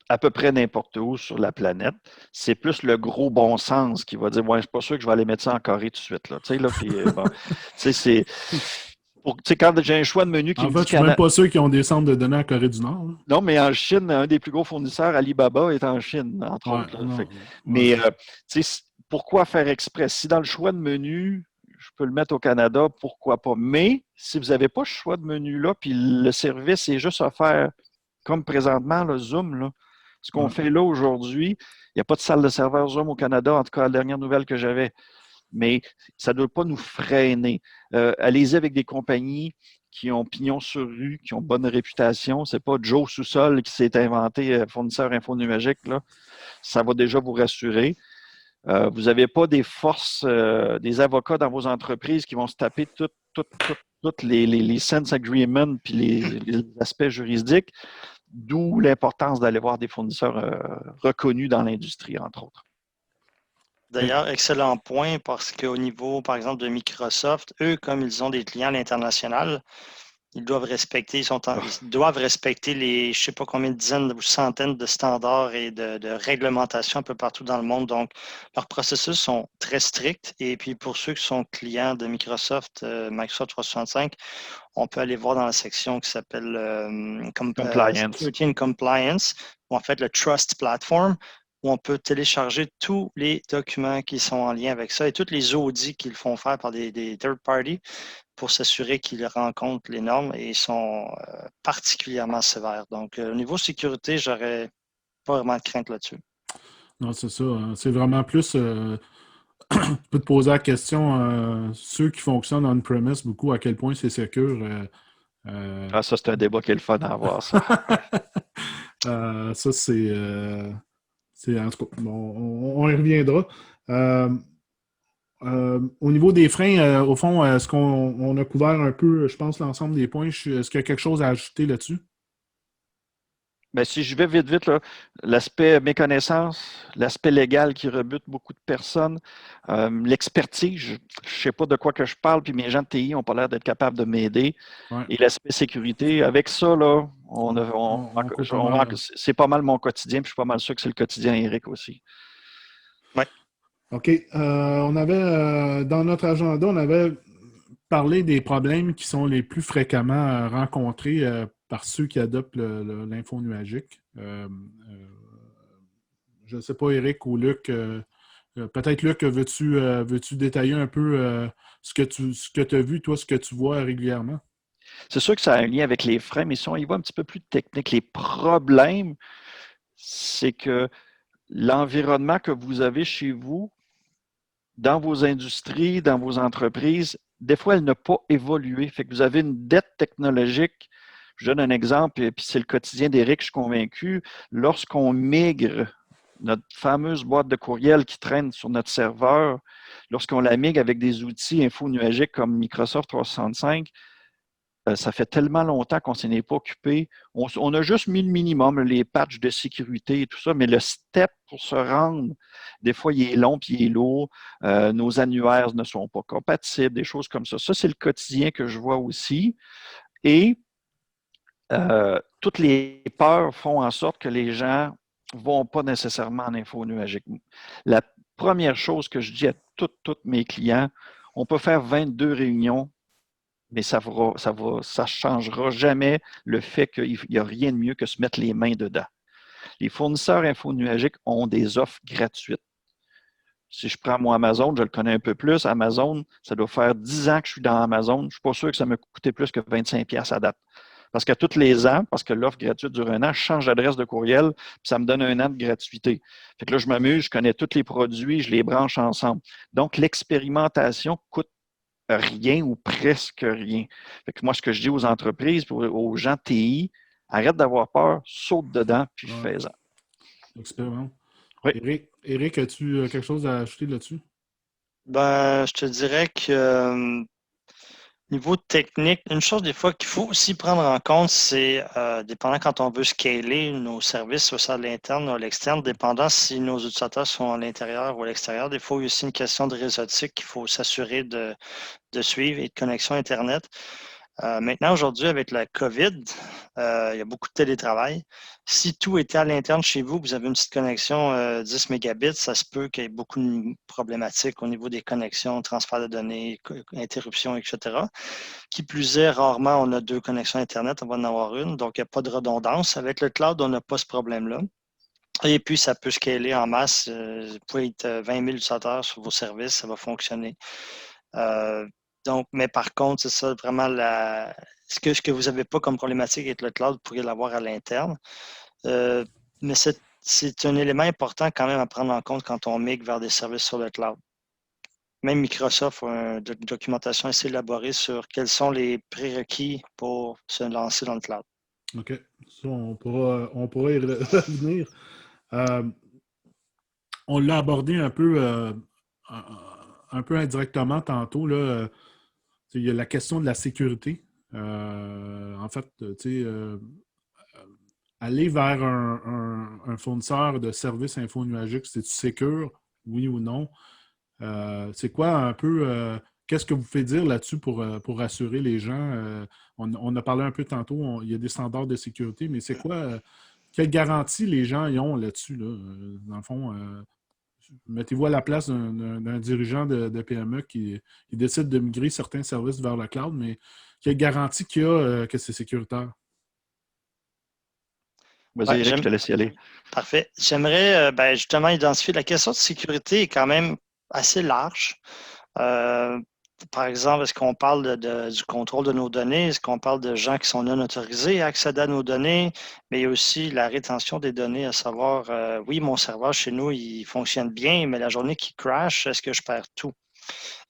à peu près n'importe où sur la planète. C'est plus le gros bon sens qui va dire « Ouais, je ne suis pas sûr que je vais aller mettre ça en Corée tout de suite. » Tu sais, là, puis bon, c'est... Quand j'ai un choix de menu qui en me fait, dit je ne suis même pas sûr qu'ils ont des centres de données en Corée du Nord. Là. Non, mais en Chine, un des plus gros fournisseurs, Alibaba, est en Chine, entre autres. Mais pourquoi faire exprès? Si dans le choix de menu, je peux le mettre au Canada, pourquoi pas? Mais si vous n'avez pas ce choix de menu-là, puis le service est juste offert, comme présentement, le Zoom, là, ce qu'on fait là aujourd'hui, il n'y a pas de salle de serveur Zoom au Canada, en tout cas, la dernière nouvelle que j'avais. Mais ça ne doit pas nous freiner. Allez-y avec des compagnies qui ont pignon sur rue, qui ont bonne réputation. Ce n'est pas Joe Sous-Sol qui s'est inventé fournisseur infonuagique. Là. Ça va déjà vous rassurer. Vous n'avez pas des forces, des avocats dans vos entreprises qui vont se taper toutes les sense agreements puis les aspects juridiques, d'où l'importance d'aller voir des fournisseurs reconnus dans l'industrie, entre autres. D'ailleurs, excellent point parce qu'au niveau, par exemple, de Microsoft, eux, comme ils ont des clients à l'international, ils doivent respecter les, je ne sais pas combien de dizaines ou centaines de standards et de réglementations un peu partout dans le monde. Donc, leurs processus sont très stricts. Et puis, pour ceux qui sont clients de Microsoft, Microsoft 365, on peut aller voir dans la section qui s'appelle Security and Compliance, ou en fait le Trust Platform, où on peut télécharger tous les documents qui sont en lien avec ça et tous les audits qu'ils font faire par des third parties pour s'assurer qu'ils rencontrent les normes et sont particulièrement sévères. Donc, au niveau sécurité, j'aurais pas vraiment de crainte là-dessus. Non, c'est ça. Hein. C'est vraiment plus... tu peux te poser la question, ceux qui fonctionnent on-premise beaucoup, à quel point c'est secure. Ça, c'est un débat qui est le fun à avoir, ça. Ça, c'est en tout cas, on y reviendra. Au niveau des freins, au fond, est-ce qu'on a couvert un peu, je pense, l'ensemble des points? Est-ce qu'il y a quelque chose à ajouter là-dessus? Bien, si je vais vite, là, l'aspect méconnaissance, l'aspect légal qui rebute beaucoup de personnes, l'expertise, je ne sais pas de quoi que je parle, puis mes gens de TI n'ont pas l'air d'être capables de m'aider. Ouais. Et l'aspect sécurité, avec ça, là, c'est pas mal mon quotidien, puis je suis pas mal sûr que c'est le quotidien Eric aussi. Oui. OK. On avait, dans notre agenda, on avait parlé des problèmes qui sont les plus fréquemment rencontrés par ceux qui adoptent l'info nuagique. Je ne sais pas, Eric ou Luc, peut-être Luc, veux-tu détailler un peu ce que tu as vu, toi, ce que tu vois régulièrement? C'est sûr que ça a un lien avec les freins, mais si on y va un petit peu plus technique, les problèmes, c'est que l'environnement que vous avez chez vous, dans vos industries, dans vos entreprises, des fois, elle n'a pas évolué. Fait que vous avez une dette technologique. Je donne un exemple, et puis c'est le quotidien d'Éric, je suis convaincu. Lorsqu'on migre notre fameuse boîte de courriel qui traîne sur notre serveur, lorsqu'on la migre avec des outils info-nuagiques comme Microsoft 365, ça fait tellement longtemps qu'on ne s'en est pas occupé. On a juste mis le minimum, les patchs de sécurité et tout ça, mais le step pour se rendre, des fois, il est long puis il est lourd. Nos annuaires ne sont pas compatibles, des choses comme ça. Ça, c'est le quotidien que je vois aussi. Et toutes les peurs font en sorte que les gens ne vont pas nécessairement en info nuagique. La première chose que je dis à tous mes clients, on peut faire 22 réunions, mais ça ne changera jamais le fait qu'il n'y a rien de mieux que se mettre les mains dedans. Les fournisseurs infonuagiques ont des offres gratuites. Si je prends moi Amazon, je le connais un peu plus. Amazon, ça doit faire 10 ans que je suis dans Amazon. Je ne suis pas sûr que ça m'a coûté plus que 25$ à date. Parce que tous les ans, parce que l'offre gratuite dure un an, je change d'adresse de courriel, puis ça me donne un an de gratuité. Fait que là, je m'amuse, je connais tous les produits, je les branche ensemble. Donc, l'expérimentation coûte rien ou presque rien. Fait que moi, ce que je dis aux entreprises, aux gens TI, arrête d'avoir peur, saute dedans, puis Ouais. fais-en. Expérimente. Oui. Éric, as-tu quelque chose à ajouter là-dessus? Ben, je te dirais que niveau technique, une chose des fois qu'il faut aussi prendre en compte, c'est dépendant quand on veut scaler nos services, soit à l'interne ou à l'externe, dépendant si nos utilisateurs sont à l'intérieur ou à l'extérieur, des fois, il y a aussi une question de réseautique qu'il faut s'assurer de suivre et de connexion Internet. Maintenant, aujourd'hui, avec la COVID, il y a beaucoup de télétravail. Si tout était à l'interne chez vous, vous avez une petite connexion 10 mégabits, ça se peut qu'il y ait beaucoup de problématiques au niveau des connexions, transfert de données, interruptions, etc. Qui plus est, rarement on a 2 connexions Internet, on va en avoir une, donc il n'y a pas de redondance. Avec le cloud, on n'a pas ce problème-là. Et puis, ça peut scaler en masse. Vous pouvez être 20 000 utilisateurs sur vos services, ça va fonctionner. Donc, mais par contre, c'est ça vraiment ce que vous n'avez pas comme problématique avec le cloud, vous pourriez l'avoir à l'interne. Mais c'est un élément important quand même à prendre en compte quand on migre vers des services sur le cloud. Même Microsoft a une documentation assez élaborée sur quels sont les prérequis pour se lancer dans le cloud. OK. Ça, on pourra y revenir. On l'a abordé un peu indirectement tantôt. Là. Il y a la question de la sécurité. En fait, aller vers un fournisseur de services infonuagiques, c'est-tu sécure, oui ou non? C'est quoi un peu, qu'est-ce que vous faites dire là-dessus pour rassurer les gens? On a parlé un peu tantôt, il y a des standards de sécurité, mais c'est quoi, quelle garantie les gens y ont là-dessus? Là? Dans le fond, mettez-vous à la place d'un dirigeant de PME qui décide de migrer certains services vers le cloud, mais quelle garantie qu'il y a que c'est sécuritaire? Vas-y, Eric, je te laisse y aller. Parfait. J'aimerais justement identifier la question de sécurité est quand même assez large. Par exemple, est-ce qu'on parle du contrôle de nos données? Est-ce qu'on parle de gens qui sont non autorisés à accéder à nos données? Mais il y a aussi la rétention des données, à savoir, oui, mon serveur chez nous, il fonctionne bien, mais la journée qui crash, est-ce que je perds tout?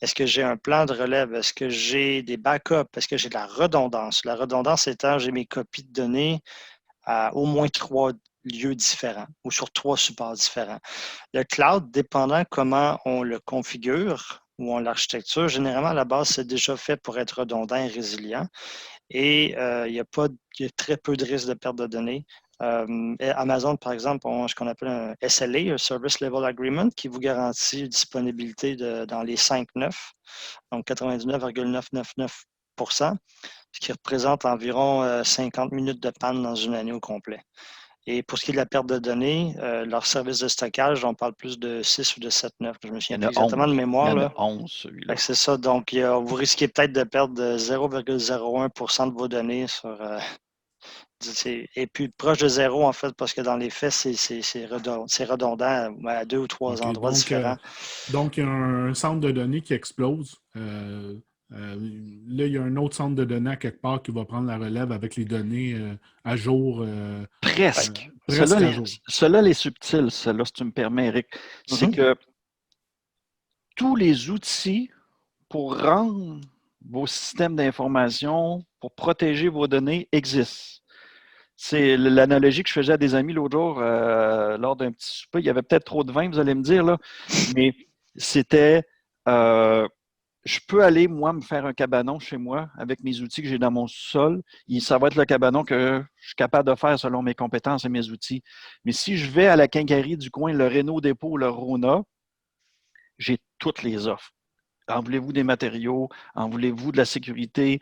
Est-ce que j'ai un plan de relève? Est-ce que j'ai des backups? Est-ce que j'ai de la redondance? La redondance étant, j'ai mes copies de données à au moins 3 lieux différents ou sur 3 supports différents. Le cloud, dépendant comment on le configure ou on l'architecture, généralement, à la base, c'est déjà fait pour être redondant et résilient. Et il y a très peu de risques de perte de données. Amazon, par exemple, a ce qu'on appelle un SLA, un Service Level Agreement, qui vous garantit une disponibilité dans les 5 9, donc 99,999%, ce qui représente environ 50 minutes de panne dans une année au complet. Et pour ce qui est de la perte de données, leur service de stockage, on parle plus de 6 ou de 7-9. Je me souviens plus exactement de mémoire. Il y en a 11, celui-là. C'est ça. Donc, vous risquez peut-être de perdre 0,01% de vos données sur. Et puis proche de zéro, en fait, parce que dans les faits, c'est redondant à 2 ou 3 endroits différents. Donc, il y a un centre de données qui explose. Là, il y a un autre centre de données à quelque part qui va prendre la relève avec les données à jour. Presque. Presque Cela, les subtils, cela, si tu me permets, Eric, c'est que tous les outils pour rendre vos systèmes d'information, pour protéger vos données, existent. C'est l'analogie que je faisais à des amis l'autre jour lors d'un petit souper. Il y avait peut-être trop de vin, vous allez me dire, là, mais c'était je peux aller, moi, me faire un cabanon chez moi avec mes outils que j'ai dans mon sol. Ça va être le cabanon que je suis capable de faire selon mes compétences et mes outils. Mais si je vais à la quincaillerie du coin, le Renault Dépôt, le Rona, j'ai toutes les offres. En voulez-vous des matériaux? En voulez-vous de la sécurité?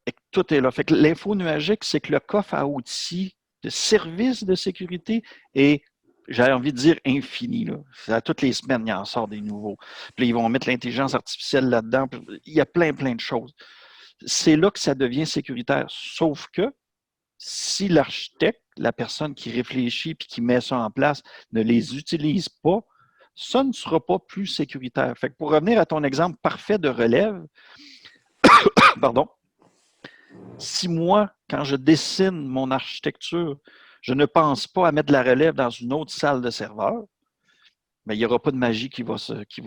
Et tout est là. Fait que l'info nuagique, c'est que le coffre à outils de services de sécurité est, j'ai envie de dire, infini. Là. À toutes les semaines, il en sort des nouveaux. Puis là, ils vont mettre l'intelligence artificielle là-dedans. Il y a plein de choses. C'est là que ça devient sécuritaire. Sauf que si l'architecte, la personne qui réfléchit et qui met ça en place, ne les utilise pas, ça ne sera pas plus sécuritaire. Fait que pour revenir à ton exemple parfait de relève, pardon, si moi, quand je dessine mon architecture, je ne pense pas à mettre de la relève dans une autre salle de serveur, mais il n'y aura pas de magie qui va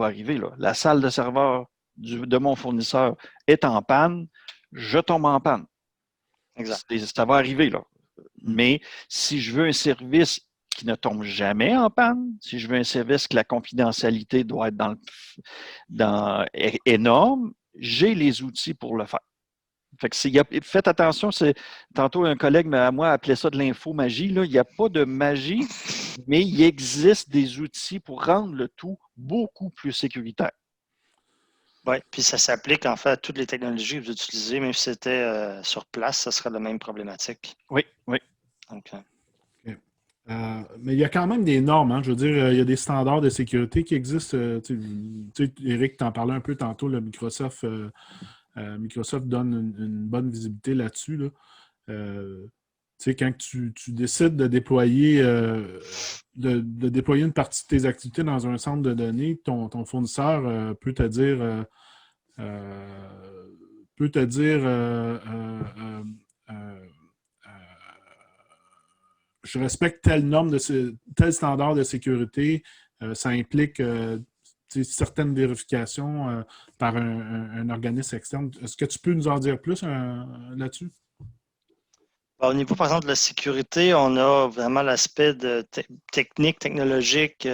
arriver. Là. La salle de serveur de mon fournisseur est en panne, je tombe en panne. Exact. Ça va arriver, là. Mais si je veux un service qui ne tombe jamais en panne, si je veux un service que la confidentialité doit être énorme, j'ai les outils pour le faire. Fait que faites attention, tantôt un collègue à moi appelait ça de l'infomagie. Il n'y a pas de magie, mais il existe des outils pour rendre le tout beaucoup plus sécuritaire. Oui, puis ça s'applique en fait à toutes les technologies que vous utilisez, même si c'était sur place, ça serait la même problématique. Oui, oui. Donc, mais il y a quand même des normes. Hein. Je veux dire, il y a des standards de sécurité qui existent. Tu sais, Eric, t'en parlais un peu tantôt. Là, Microsoft donne une bonne visibilité là-dessus. Là. Tu sais, quand tu décides de déployer, une partie de tes activités dans un centre de données, ton fournisseur peut te dire je respecte telle norme tel standard de sécurité. Ça implique certaines vérifications par un organisme externe. Est-ce que tu peux nous en dire plus là-dessus? Au niveau, par exemple, de la sécurité, on a vraiment l'aspect de technique, technologique,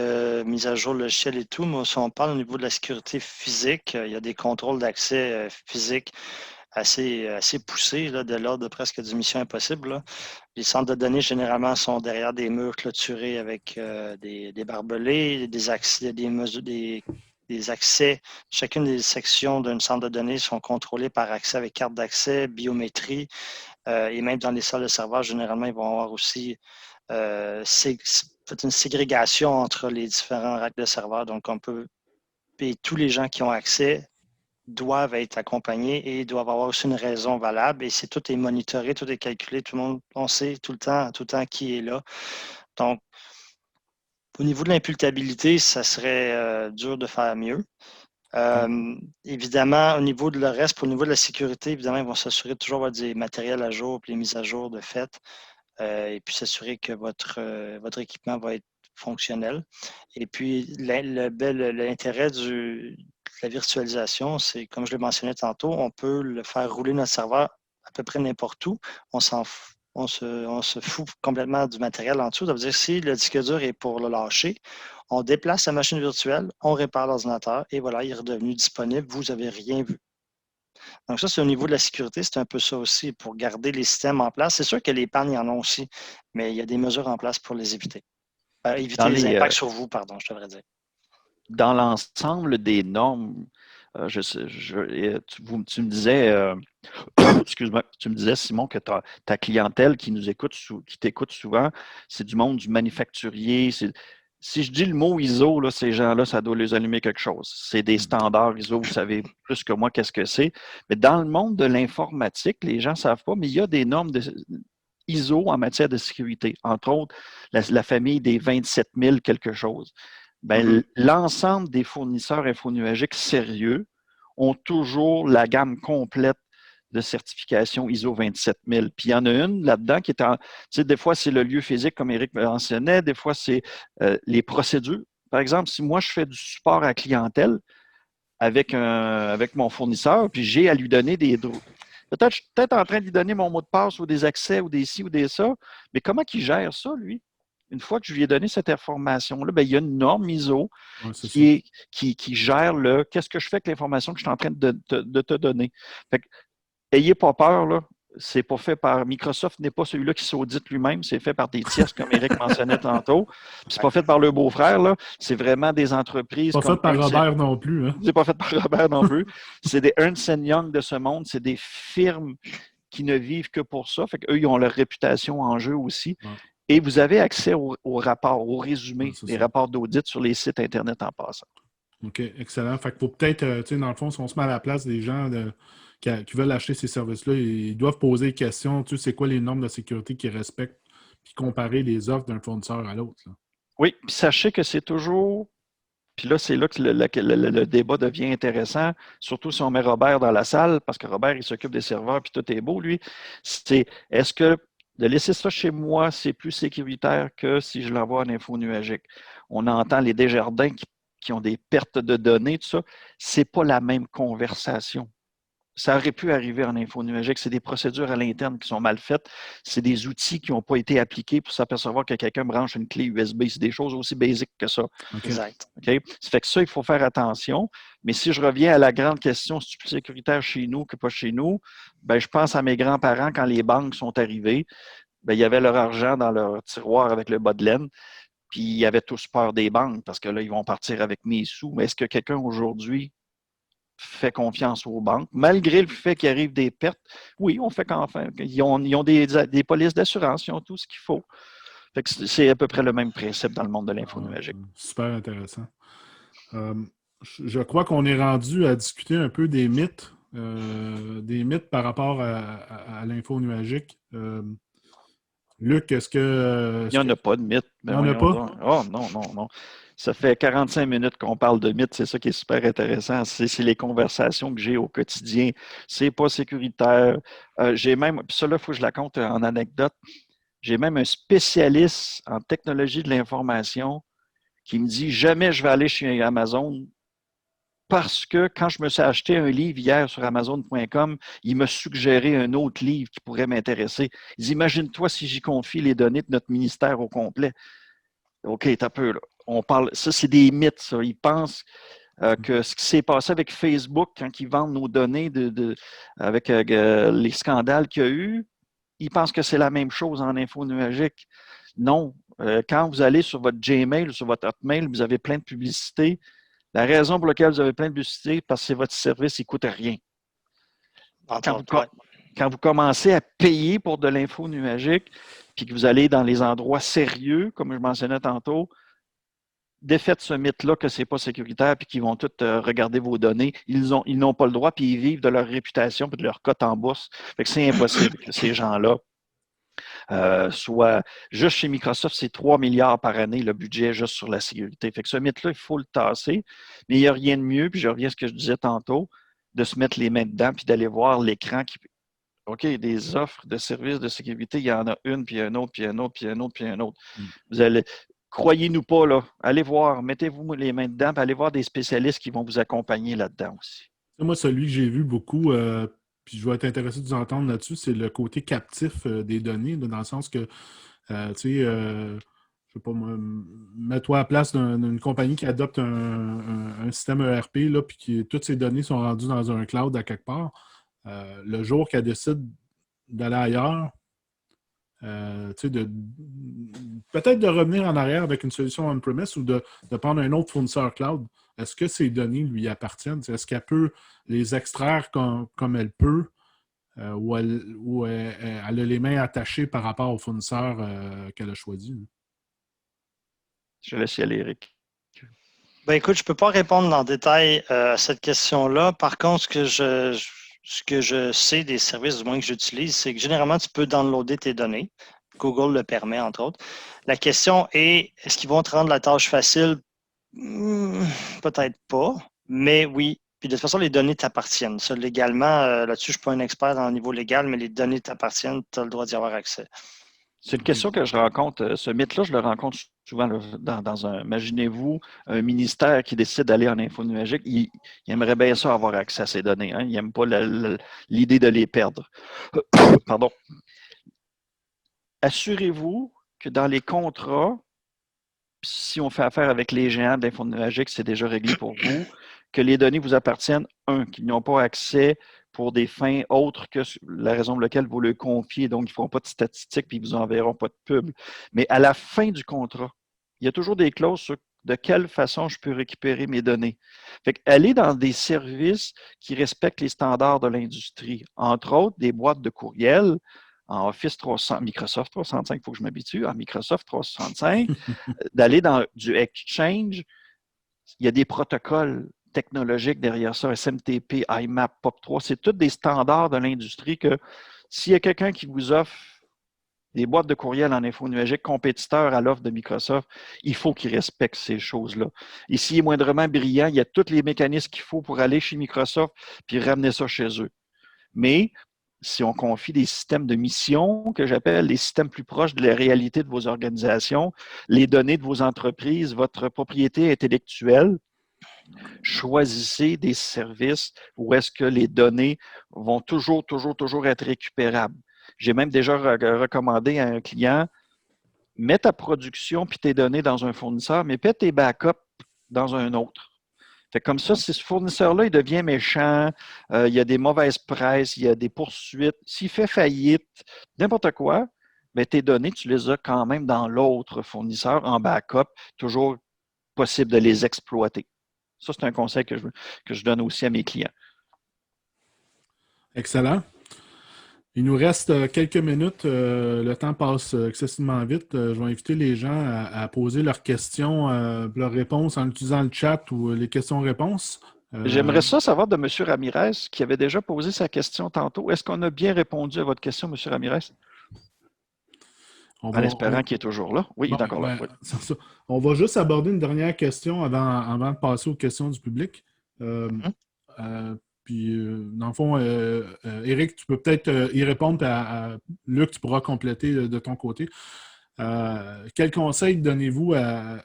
mise à jour logiciel et tout, mais si on parle au niveau de la sécurité physique, il y a des contrôles d'accès physique assez poussés, là, de l'ordre de presque du mission impossible. Là. Les centres de données, généralement, sont derrière des murs clôturés avec des barbelés, des accès. Chacune des sections d'un centre de données sont contrôlées par accès avec carte d'accès, biométrie. Et même dans les salles de serveurs, généralement, ils vont avoir aussi une ségrégation entre les différents racks de serveurs. Donc, et tous les gens qui ont accès doivent être accompagnés et doivent avoir aussi une raison valable. Et tout est monitoré, tout est calculé, tout le monde, on sait tout le temps qui est là. Donc, au niveau de l'imputabilité, ça serait dur de faire mieux. Évidemment, au niveau de le reste, au niveau de la sécurité, évidemment, ils vont s'assurer de toujours avoir des matériels à jour et les mises à jour de fait, et puis s'assurer que votre équipement va être fonctionnel. Et puis, l'intérêt de la virtualisation, c'est, comme je l'ai mentionné tantôt, on peut le faire rouler notre serveur à peu près n'importe où. On se fout complètement du matériel en dessous. Ça veut dire que si le disque dur est pour le lâcher, on déplace la machine virtuelle, on répare l'ordinateur et voilà, il est redevenu disponible. Vous n'avez rien vu. Donc ça, c'est au niveau de la sécurité, c'est un peu ça aussi pour garder les systèmes en place. C'est sûr que les pannes, il y en a aussi, mais il y a des mesures en place pour les éviter. Éviter les impacts sur vous, pardon, je devrais dire. Dans l'ensemble des normes, tu me disais, excuse-moi, tu me disais, Simon, que ta clientèle qui t'écoute souvent, c'est du monde du manufacturier. Si je dis le mot ISO, là, ces gens-là, ça doit les allumer quelque chose. C'est des standards ISO, vous savez plus que moi qu'est-ce que c'est. Mais dans le monde de l'informatique, les gens ne savent pas, mais il y a des normes ISO en matière de sécurité. Entre autres, la famille des 27 000 quelque chose. L'ensemble des fournisseurs infonuagiques sérieux ont toujours la gamme complète de certification ISO 27000. Puis il y en a une là-dedans qui est des fois, c'est le lieu physique, comme Éric mentionnait, des fois, c'est les procédures. Par exemple, si moi, je fais du support à clientèle avec mon fournisseur, puis j'ai à lui donner des droits. Peut-être je suis en train de lui donner mon mot de passe ou des accès ou des ci ou des ça, mais comment il gère ça, lui? Une fois que je lui ai donné cette information-là, il y a une norme ISO qui gère qu'est-ce que je fais avec l'information que je suis en train de te donner. Fait que, ayez pas peur, là. C'est pas fait par Microsoft, n'est pas celui-là qui s'audite lui-même, c'est fait par des tiers, comme Éric mentionnait tantôt. C'est pas fait par le beau-frère, là. C'est vraiment des entreprises. Pas fait par Robert non plus. Hein? C'est pas fait par Robert non plus. C'est des Ernst Young de ce monde, c'est des firmes qui ne vivent que pour ça. Fait qu'eux, ils ont leur réputation en jeu aussi. Ouais. Et vous avez accès aux rapports, aux résumés des rapports d'audit sur les sites Internet en passant. OK, excellent. Fait qu'il faut peut-être, dans le fond, si on se met à la place des gens qui veulent acheter ces services-là, ils doivent poser des questions. Tu sais, c'est quoi les normes de sécurité qu'ils respectent, puis comparer les offres d'un fournisseur à l'autre. Oui, puis sachez que c'est toujours Puis là, c'est là que le débat devient intéressant, surtout si on met Robert dans la salle, parce que Robert, il s'occupe des serveurs, puis tout est beau, lui. C'est, est-ce que de laisser ça chez moi, c'est plus sécuritaire que si je l'envoie en info nuagique? On entend les Desjardins qui ont des pertes de données, tout ça. C'est pas la même conversation. Ça aurait pu arriver en info nuagique. C'est des procédures à l'interne qui sont mal faites. C'est des outils qui n'ont pas été appliqués pour s'apercevoir que quelqu'un branche une clé USB. C'est des choses aussi basiques que ça. Okay. Exact. Okay? Ça fait que ça, il faut faire attention. Mais si je reviens à la grande question, c'est plus sécuritaire chez nous que pas chez nous, ben, je pense à mes grands-parents quand les banques sont arrivées. Ben, il y avait leur argent dans leur tiroir avec le bas de laine. Puis ils avaient tous peur des banques parce que là, ils vont partir avec mes sous. Mais est-ce que quelqu'un aujourd'hui fait confiance aux banques, malgré le fait qu'il arrive des pertes? Oui, on fait enfin. Ils ont des polices d'assurance, ils ont tout ce qu'il faut. Fait que c'est à peu près le même principe dans le monde de l'info nuagique. Super intéressant. Je crois qu'on est rendu à discuter un peu des mythes par rapport à l'info nuagique. Luc, est-ce que... Il n'y en a pas de mythe. Il n'y en a pas? Oh non, non, non. Ça fait 45 minutes qu'on parle de mythes. C'est ça qui est super intéressant. C'est les conversations que j'ai au quotidien. C'est pas sécuritaire. J'ai même, puis ça là, il faut que je la compte en anecdote. J'ai même un spécialiste en technologie de l'information qui me dit jamais je vais aller chez Amazon parce que quand je me suis acheté un livre hier sur Amazon.com, il m'a suggéré un autre livre qui pourrait m'intéresser. Il dit, imagine-toi si j'y confie les données de notre ministère au complet. OK, t'as peu, là. On parle, ça, c'est des mythes, ça. Ils pensent que ce qui s'est passé avec Facebook quand ils vendent nos données avec les scandales qu'il y a eu, ils pensent que c'est la même chose en info nuagique. Non. Quand vous allez sur votre Gmail ou sur votre Hotmail, vous avez plein de publicités. La raison pour laquelle vous avez plein de publicités, parce que c'est votre service, il ne coûte rien. Quand vous commencez à payer pour de l'info nuagique, puis que vous allez dans les endroits sérieux, comme je mentionnais tantôt, défaites ce mythe-là que ce n'est pas sécuritaire, puis qu'ils vont tous regarder vos données. Ils n'ont pas le droit, puis ils vivent de leur réputation, puis de leur cote en bourse. Fait que c'est impossible que ces gens-là soit juste chez Microsoft, c'est 3 milliards par année le budget juste sur la sécurité. Fait que ce mythe-là, il faut le tasser, mais il n'y a rien de mieux, puis je reviens à ce que je disais tantôt, de se mettre les mains dedans puis d'aller voir l'écran qui. OK, des offres de services de sécurité, il y en a une, puis un autre, puis un autre, puis un autre, puis un autre. Vous allez. Croyez-nous pas, là. Allez voir, mettez-vous les mains dedans, puis allez voir des spécialistes qui vont vous accompagner là-dedans aussi. Moi, celui que j'ai vu beaucoup, puis je vais être intéressé de vous entendre là-dessus, c'est le côté captif des données, là, dans le sens que, tu sais, je sais pas, mets-toi à la place d'une compagnie qui adopte un système ERP, là, puis que toutes ces données sont rendues dans un cloud à quelque part. Le jour qu'elle décide d'aller ailleurs, peut-être de revenir en arrière avec une solution on-premise ou de prendre un autre fournisseur cloud. Est-ce que ces données lui appartiennent? Est-ce qu'elle peut les extraire comme elle peut ou elle a les mains attachées par rapport au fournisseur qu'elle a choisi? Je laisse y aller, Eric. Ben écoute, je ne peux pas répondre en détail à cette question-là. Par contre, ce que je sais des services, du moins que j'utilise, c'est que généralement, tu peux downloader tes données. Google le permet, entre autres. La question est, est-ce qu'ils vont te rendre la tâche facile? Peut-être pas, mais oui. Puis de toute façon, les données t'appartiennent. Ça, légalement, là-dessus, je ne suis pas un expert dans le niveau légal, mais les données t'appartiennent, tu as le droit d'y avoir accès. C'est une question que je rencontre. Ce mythe-là, je le rencontre souvent là, dans un. Imaginez-vous un ministère qui décide d'aller en info nuagique. Il aimerait bien ça avoir accès à ces données. Hein? Il n'aime pas l'idée de les perdre. Pardon. Assurez-vous que dans les contrats, si on fait affaire avec les géants d'info nuagique, c'est déjà réglé pour vous, que les données vous appartiennent, qu'ils n'ont pas accès pour des fins autres que la raison pour laquelle vous le confiez. Donc, ils ne feront pas de statistiques et ils ne vous enverront pas de pub. Mais à la fin du contrat, il y a toujours des clauses sur de quelle façon je peux récupérer mes données. Fait qu'aller dans des services qui respectent les standards de l'industrie, entre autres des boîtes de courriel, en Office 300, Microsoft 365, il faut que je m'habitue, en Microsoft 365, d'aller dans du Exchange, il y a des protocoles technologiques derrière ça, SMTP, IMAP, POP3, c'est tous des standards de l'industrie que s'il y a quelqu'un qui vous offre les boîtes de courriel en info nuagique compétiteurs à l'offre de Microsoft, il faut qu'ils respectent ces choses-là. Et s'il est moindrement brillant, il y a tous les mécanismes qu'il faut pour aller chez Microsoft puis ramener ça chez eux. Mais si on confie des systèmes de mission, que j'appelle les systèmes plus proches de la réalité de vos organisations, les données de vos entreprises, votre propriété intellectuelle, choisissez des services où est-ce que les données vont toujours être récupérables. J'ai même déjà recommandé à un client, mets ta production puis tes données dans un fournisseur, mais mets tes backups dans un autre. Fait comme ça, si ce fournisseur-là, il devient méchant, il y a des mauvaises presses, il y a des poursuites, s'il fait faillite, n'importe quoi, bien, tes données, tu les as quand même dans l'autre fournisseur en backup, toujours possible de les exploiter. Ça, c'est un conseil que je donne aussi à mes clients. Excellent. Il nous reste quelques minutes. Le temps passe excessivement vite. Je vais inviter les gens à poser leurs questions, leurs réponses en utilisant le chat ou les questions-réponses. J'aimerais ça savoir de M. Ramirez, qui avait déjà posé sa question tantôt. Est-ce qu'on a bien répondu à votre question, M. Ramirez? En espérant qu'il est toujours là. Oui, il est encore là. Oui. On va juste aborder une dernière question avant de passer aux questions du public. Puis, dans le fond, Éric, tu peux peut-être y répondre, à Luc, tu pourras compléter de ton côté. Quel conseil donnez-vous à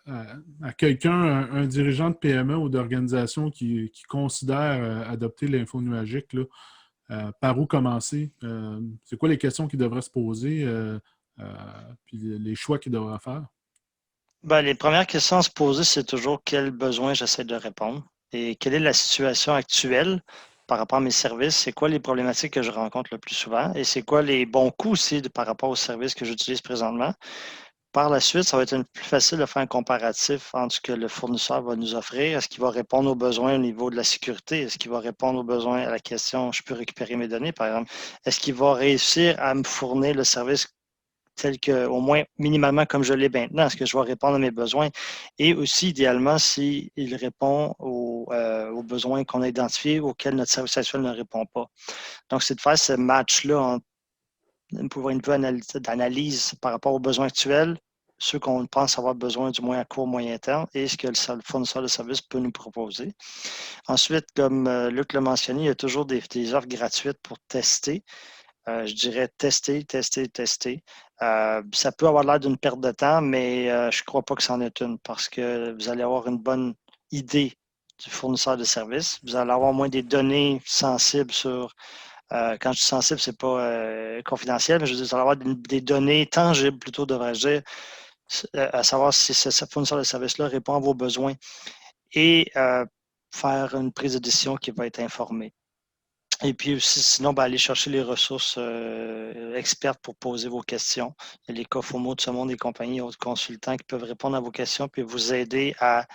quelqu'un, un dirigeant de PME ou d'organisation qui considère adopter l'info nuagique? Par où commencer? C'est quoi les questions qu'il devrait se poser? Puis les choix qu'il devra faire? Ben, les premières questions à se poser, c'est toujours quel besoin j'essaie de répondre et quelle est la situation actuelle par rapport à mes services, c'est quoi les problématiques que je rencontre le plus souvent et c'est quoi les bons coûts aussi par rapport aux services que j'utilise présentement. Par la suite, ça va être plus facile de faire un comparatif entre ce que le fournisseur va nous offrir. Est-ce qu'il va répondre aux besoins au niveau de la sécurité? Est-ce qu'il va répondre aux besoins à la question, je peux récupérer mes données, par exemple? Est-ce qu'il va réussir à me fournir le service tel que, au moins minimalement comme je l'ai maintenant? Est-ce que je vais répondre à mes besoins? Et aussi, idéalement, s'il répond aux besoins qu'on a identifiés auxquels notre service actuel ne répond pas. Donc, c'est de faire ce match-là pour une vue d'analyse par rapport aux besoins actuels, ceux qu'on pense avoir besoin du moins à court, moyen terme, et ce que le fournisseur de service peut nous proposer. Ensuite, comme Luc l'a mentionné, il y a toujours des offres gratuites pour tester. Je dirais tester. Ça peut avoir l'air d'une perte de temps, mais je ne crois pas que c'en est une parce que vous allez avoir une bonne idée du fournisseur de service. Vous allez avoir moins des données sensibles sur quand je dis sensible, ce n'est pas confidentiel, mais je veux dire, ça va avoir des données tangibles, plutôt, devrais-je dire, à savoir si ce fournisseur de service-là répond à vos besoins et faire une prise de décision qui va être informée. Et puis aussi, sinon, aller chercher les ressources expertes pour poser vos questions. Il y a les COFOMO de ce monde, des compagnies, autres consultants qui peuvent répondre à vos questions puis vous aider à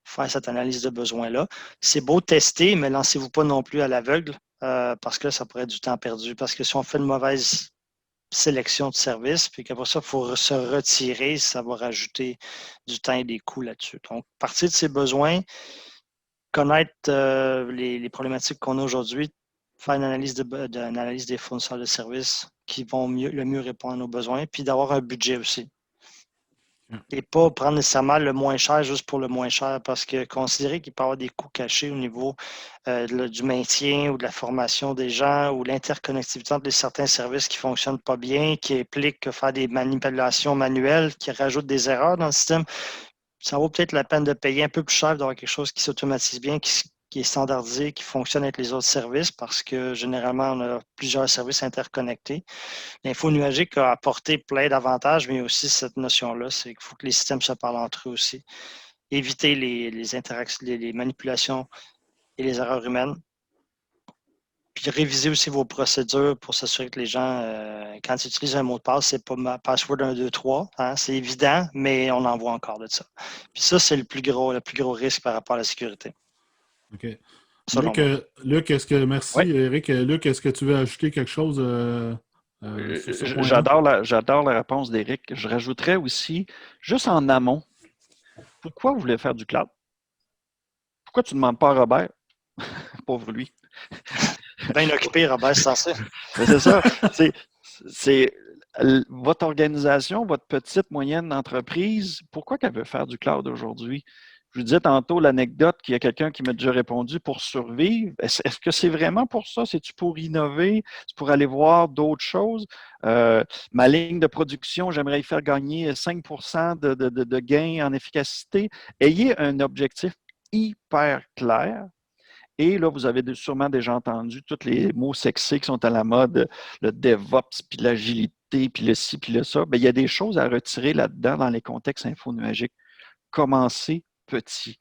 faire cette analyse de besoin-là. C'est beau tester, mais lancez-vous pas non plus à l'aveugle parce que ça pourrait être du temps perdu. Parce que si on fait une mauvaise sélection de services, puis qu'après ça, il faut se retirer, ça va rajouter du temps et des coûts là-dessus. Donc, partir de ces besoins, connaître les problématiques qu'on a aujourd'hui, faire une analyse des fournisseurs de services qui vont le mieux répondre à nos besoins, puis d'avoir un budget aussi. Et pas prendre nécessairement le moins cher juste pour le moins cher, parce que considérer qu'il peut y avoir des coûts cachés au niveau du maintien ou de la formation des gens ou l'interconnectivité entre certains services qui ne fonctionnent pas bien, qui impliquent faire des manipulations manuelles, qui rajoutent des erreurs dans le système, ça vaut peut-être la peine de payer un peu plus cher d'avoir quelque chose qui s'automatise bien, qui est standardisé, qui fonctionne avec les autres services, parce que généralement, on a plusieurs services interconnectés. L'info nuagique a apporté plein d'avantages, mais aussi cette notion-là, c'est qu'il faut que les systèmes se parlent entre eux aussi. Éviter les interactions, les manipulations et les erreurs humaines. Puis réviser aussi vos procédures pour s'assurer que les gens, quand ils utilisent un mot de passe, c'est pas ma password 1, 2, 3. Hein, c'est évident, mais on en voit encore de ça. Puis ça, c'est le plus gros risque par rapport à la sécurité. OK. Luc, merci, oui. Éric. Luc, est-ce que tu veux ajouter quelque chose sur ce point-là? J'adore la réponse d'Éric. Je rajouterais aussi, juste en amont, pourquoi vous voulez faire du cloud? Pourquoi tu ne demandes pas à Robert? Pauvre lui. Bien occupé, Robert, c'est ça. C'est ça. C'est Votre organisation, votre petite, moyenne entreprise, pourquoi qu'elle veut faire du cloud aujourd'hui? Je vous disais tantôt l'anecdote qu'il y a quelqu'un qui m'a déjà répondu pour survivre. Est-ce que c'est vraiment pour ça? C'est-tu pour innover? C'est pour aller voir d'autres choses? Ma ligne de production, j'aimerais y faire gagner 5 de gain en efficacité. Ayez un objectif hyper clair. Et là, vous avez sûrement déjà entendu tous les mots sexy qui sont à la mode, le DevOps, puis l'agilité, puis le ci, puis le ça. Bien, il y a des choses à retirer là-dedans dans les contextes infonuagiques. Commencez petit.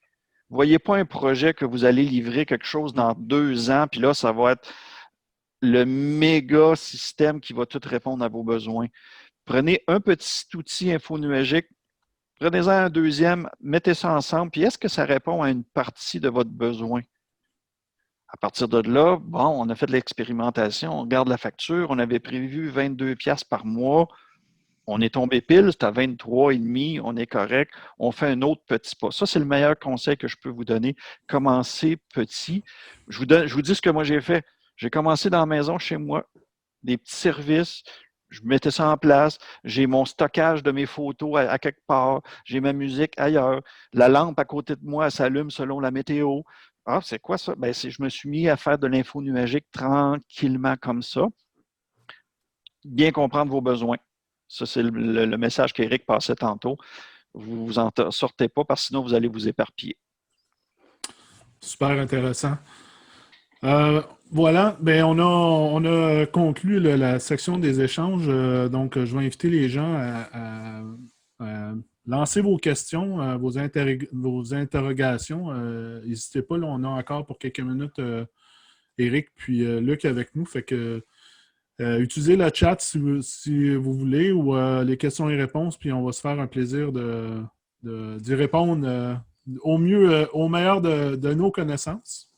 Ne voyez pas un projet que vous allez livrer quelque chose dans 2 ans, puis là, ça va être le méga système qui va tout répondre à vos besoins. Prenez un petit outil infonuagique, prenez-en un deuxième, mettez ça ensemble, puis est-ce que ça répond à une partie de votre besoin? À partir de là, bon, on a fait de l'expérimentation, on regarde la facture, on avait prévu 22$ par mois, on est tombé pile, c'est à 23,5, on est correct, on fait un autre petit pas. Ça, c'est le meilleur conseil que je peux vous donner. Commencez petit. Je vous dis ce que moi j'ai fait. J'ai commencé dans la maison chez moi, des petits services, je mettais ça en place, j'ai mon stockage de mes photos à quelque part, j'ai ma musique ailleurs, la lampe à côté de moi, elle s'allume selon la météo. Ah, c'est quoi ça? Ben, je me suis mis à faire de l'info nuagique tranquillement comme ça. Bien comprendre vos besoins. Ça, c'est le message qu'Éric passait tantôt. Vous ne vous en sortez pas parce que sinon, vous allez vous éparpiller. Super intéressant. Voilà, ben on a conclu la section des échanges. Donc, je vais inviter les gens à lancer vos questions, vos interrogations. N'hésitez pas, là, on a encore pour quelques minutes Éric puis Luc avec nous. Fait que utilisez le chat si vous voulez ou les questions et réponses, puis on va se faire un plaisir d'y répondre au mieux, au meilleur de nos connaissances.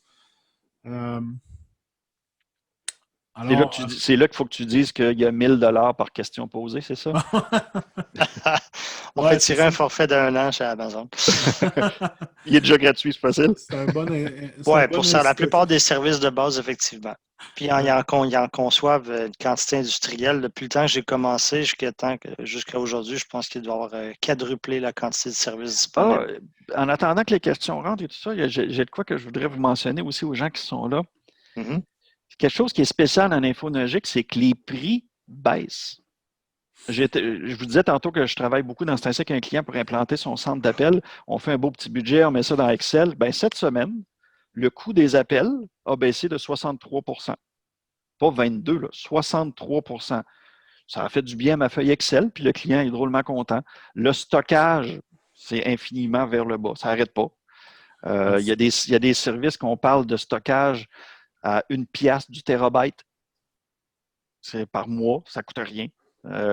C'est là qu'il faut que tu dises qu'il y a 1000$ par question posée, c'est ça? On fait tirer un forfait d'1 an chez Amazon. Il est déjà gratuit, c'est facile. C'est un bon. Oui, pour ça, la plupart des services de base, effectivement. Puis ils en conçoivent une quantité industrielle. Depuis le temps que j'ai commencé jusqu'à aujourd'hui, je pense qu'il doit y avoir quadruplé la quantité de services disponibles. En attendant que les questions rentrent et tout ça, j'ai de quoi que je voudrais vous mentionner aussi aux gens qui sont là. Mm-hmm. Quelque chose qui est spécial en infonuagique, c'est que les prix baissent. Je vous disais tantôt que je travaille beaucoup dans ce ainsi qu'un client pour implanter son centre d'appel. On fait un beau petit budget, on met ça dans Excel. Bien, cette semaine, le coût des appels a baissé de 63 %. Pas 22, là, 63 %. Ça a fait du bien à ma feuille Excel, puis le client est drôlement content. Le stockage, c'est infiniment vers le bas. Ça n'arrête pas. Il y a des services qu'on parle de stockage à 1$ du terabyte. C'est par mois, ça ne coûte rien.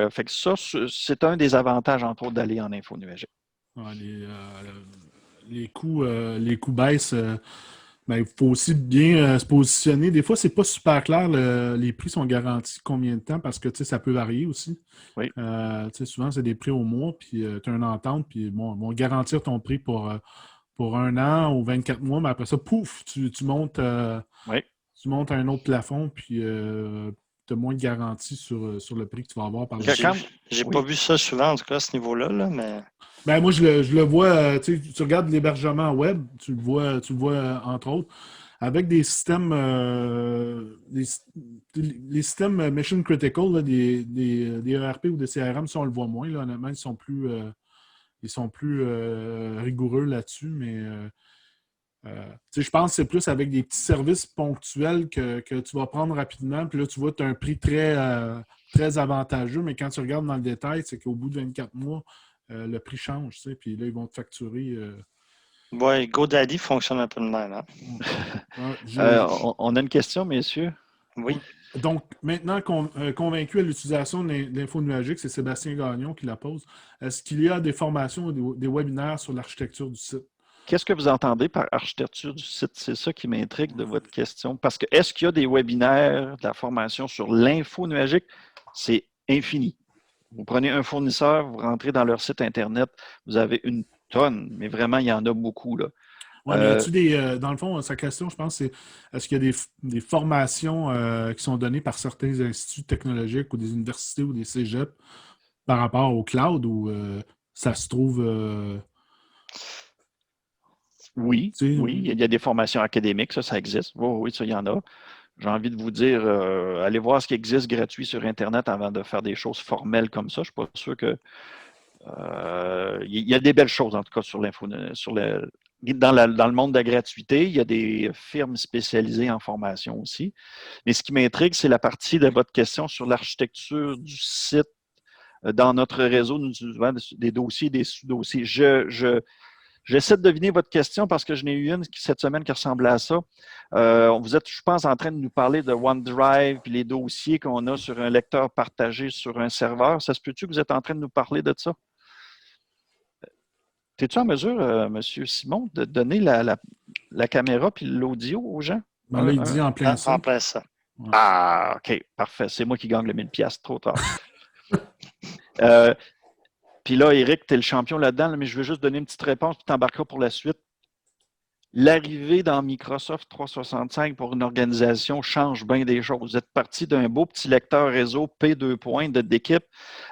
Fait que ça, c'est un des avantages, entre autres, d'aller en infonuagique. Les coûts baissent. Il faut aussi bien se positionner. Des fois, c'est pas super clair. Les prix sont garantis combien de temps parce que ça peut varier aussi. Oui. Souvent, c'est des prix au mois, puis tu as une entente, puis bon, ils vont garantir ton prix pour 1 an ou 24 mois, mais après ça, pouf, tu montes, oui. Tu montes à un autre plafond, puis tu as moins de garantie sur le prix que tu vas avoir par la suite. J'ai pas vu ça souvent, en tout cas, à ce niveau-là, là, mais... Ben, moi, je le vois, tu regardes l'hébergement web, tu le vois entre autres, avec des systèmes, les systèmes mission critical, là, des ERP ou des CRM, si on le voit moins, là, honnêtement, ils sont plus rigoureux là-dessus, mais je pense que c'est plus avec des petits services ponctuels que tu vas prendre rapidement, puis là, tu vois, tu as un prix très, très avantageux, mais quand tu regardes dans le détail, c'est qu'au bout de 24 mois, le prix change, puis là, ils vont te facturer. Oui, GoDaddy fonctionne un peu de même. Hein? On a une question, messieurs? Oui. Donc, maintenant convaincu à l'utilisation de l'info nuagique, c'est Sébastien Gagnon qui la pose. Est-ce qu'il y a des formations ou des webinaires sur l'architecture du site? Qu'est-ce que vous entendez par architecture du site? C'est ça qui m'intrigue de votre question. Parce que est-ce qu'il y a des webinaires, de la formation sur l'info nuagique? C'est infini. Vous prenez un fournisseur, vous rentrez dans leur site Internet, vous avez une tonne, mais vraiment, il y en a beaucoup, là. Oui, mais as-tu dans le fond, sa question, je pense, c'est est-ce qu'il y a des formations qui sont données par certains instituts technologiques ou des universités ou des cégeps par rapport au cloud ou ça se trouve. Oui, Tu sais, oui, il y a des formations académiques, ça existe. Oui, oui, ça, il y en a. J'ai envie de vous dire, allez voir ce qui existe gratuit sur Internet avant de faire des choses formelles comme ça. Je ne suis pas sûr que. Il y a des belles choses, en tout cas, sur l'info, dans le monde de la gratuité. Il y a des firmes spécialisées en formation aussi. Mais ce qui m'intrigue, c'est la partie de votre question sur l'architecture du site. Dans notre réseau, nous utilisons des dossiers, des sous-dossiers. J'essaie de deviner votre question parce que je n'ai eu une cette semaine qui ressemblait à ça. Vous êtes, je pense, en train de nous parler de OneDrive et les dossiers qu'on a sur un lecteur partagé sur un serveur. Ça se peut-tu que vous êtes en train de nous parler de ça? Es-tu en mesure, M. Simon, de donner la caméra et l'audio aux gens? ben là, il dit en plein ça. En plein ça. Ouais. Ah, OK, parfait. C'est moi qui gagne le 1000$, trop tard. Puis là, Éric, tu es le champion là-dedans, mais je veux juste donner une petite réponse, puis tu embarqueras pour la suite. L'arrivée dans Microsoft 365 pour une organisation change bien des choses. Vous êtes parti d'un beau petit lecteur réseau P2 d'équipe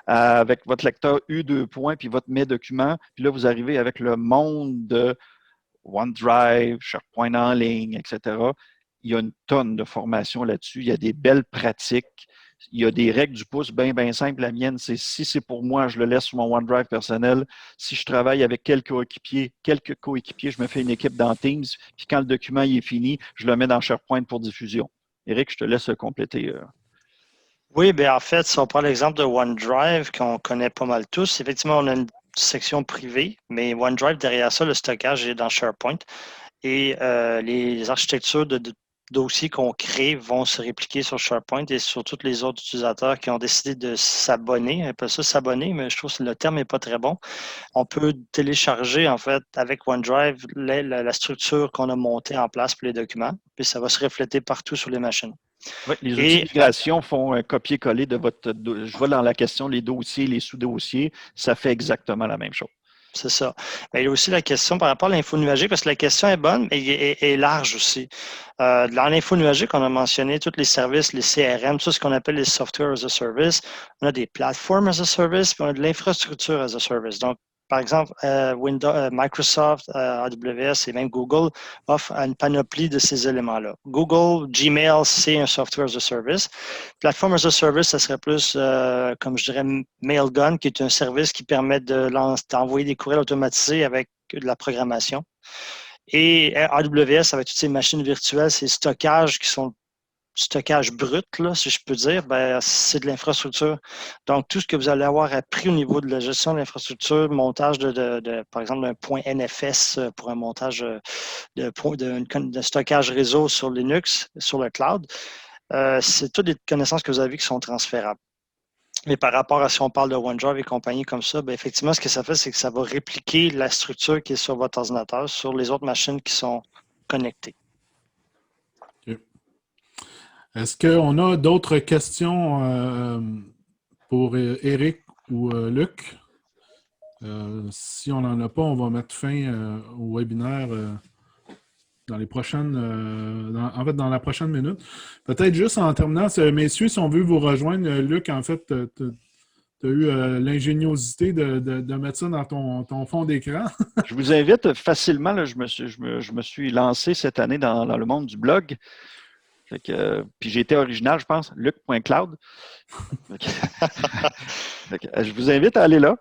avec votre lecteur U2, puis votre mes documents. Puis là, vous arrivez avec le monde de OneDrive, SharePoint en ligne, etc. Il y a une tonne de formation là-dessus. Il y a des belles pratiques. Il y a des règles du pouce bien, bien simples. La mienne, c'est si c'est pour moi, je le laisse sur mon OneDrive personnel. Si je travaille avec quelques coéquipiers, je me fais une équipe dans Teams. Puis quand le document est fini, je le mets dans SharePoint pour diffusion. Éric, je te laisse compléter. Oui, bien en fait, si on prend l'exemple de OneDrive, qu'on connaît pas mal tous, effectivement, on a une section privée, mais OneDrive, derrière ça, le stockage est dans SharePoint. Et les architectures de dossiers qu'on crée vont se répliquer sur SharePoint et sur tous les autres utilisateurs qui ont décidé de s'abonner. On appelle ça s'abonner, mais je trouve que le terme n'est pas très bon. On peut télécharger, en fait, avec OneDrive, la structure qu'on a montée en place pour les documents, puis ça va se refléter partout sur les machines. Oui, les outils de migration font un copier-coller de votre. Je vois dans la question les dossiers, les sous-dossiers, ça fait exactement la même chose. C'est ça. Mais il y a aussi la question par rapport à l'info nuagique, parce que la question est bonne, mais est large aussi. Dans l'info nuagique, on a mentionné tous les services, les CRM, tout ce qu'on appelle les software as a service. On a des platforms as a service, puis on a de l'infrastructure as a service. Donc, par exemple, Microsoft, AWS et même Google offrent une panoplie de ces éléments-là. Google, Gmail, c'est un software as a service. Platform as a service, ça serait plus, comme je dirais, Mailgun, qui est un service qui permet d'envoyer des courriels automatisés avec de la programmation. Et AWS, avec toutes ces machines virtuelles, ces stockages qui sont stockage brut, là, si je peux dire, ben, c'est de l'infrastructure. Donc, tout ce que vous allez avoir appris au niveau de la gestion de l'infrastructure, montage par exemple, d'un point NFS pour un montage de stockage réseau sur Linux, sur le cloud, c'est toutes les connaissances que vous avez qui sont transférables. Mais par rapport à si on parle de OneDrive et compagnie comme ça, bien, effectivement, ce que ça fait, c'est que ça va répliquer la structure qui est sur votre ordinateur sur les autres machines qui sont connectées. Est-ce qu'on a d'autres questions pour Éric ou Luc? Si on n'en a pas, on va mettre fin au webinaire dans les prochaines, dans la prochaine minute. Peut-être juste en terminant, messieurs, si on veut vous rejoindre, Luc, en fait, tu as eu l'ingéniosité de mettre ça dans ton fond d'écran. Je vous invite facilement, là, je me suis lancé cette année dans le monde du blog. Puis j'ai été original, je pense, luc.cloud. Je vous invite à aller là.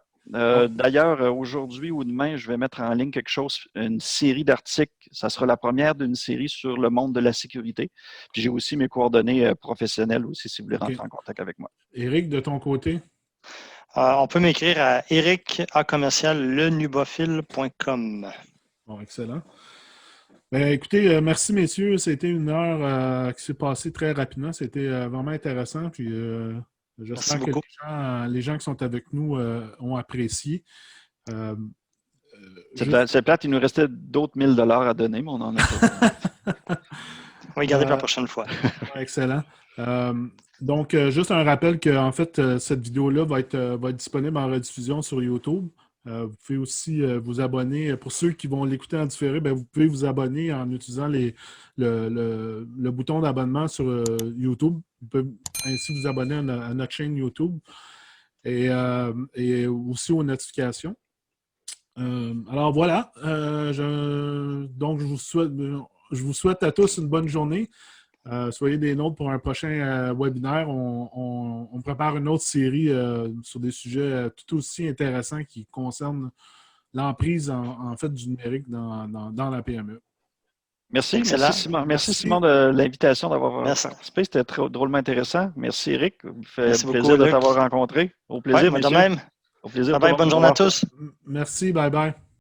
D'ailleurs, aujourd'hui ou demain, je vais mettre en ligne quelque chose, une série d'articles. Ça sera la première d'une série sur le monde de la sécurité. Puis j'ai aussi mes coordonnées professionnelles aussi, si vous voulez rentrer en contact avec moi. Éric, de ton côté? On peut m'écrire à eric@lenubophile.com. Bon, excellent. Ben, écoutez, merci messieurs. C'était une heure qui s'est passée très rapidement. C'était vraiment intéressant. Puis j'espère que les gens qui sont avec nous ont apprécié. C'est plate, il nous restait d'autres 1000 $ à donner, mais on en a pas. On va y garder pour la prochaine fois. Excellent. Donc, juste un rappel que en fait, cette vidéo-là va être disponible en rediffusion sur YouTube. Vous pouvez aussi vous abonner. Pour ceux qui vont l'écouter en différé, vous pouvez vous abonner en utilisant le bouton d'abonnement sur YouTube. Vous pouvez ainsi vous abonner à notre chaîne YouTube et aussi aux notifications. Alors voilà. Donc, je vous souhaite à tous une bonne journée. Soyez des nôtres pour un prochain webinaire. On prépare une autre série sur des sujets tout aussi intéressants qui concernent l'emprise en fait du numérique dans la PME. Merci, Excellent. Merci Simon de l'invitation d'avoir participé. C'était très drôlement intéressant. Merci Eric. Ça me fait plaisir de t'avoir rencontré. Au plaisir, de même. Au plaisir. Bye bye, bonne journée à tous. Merci, bye bye.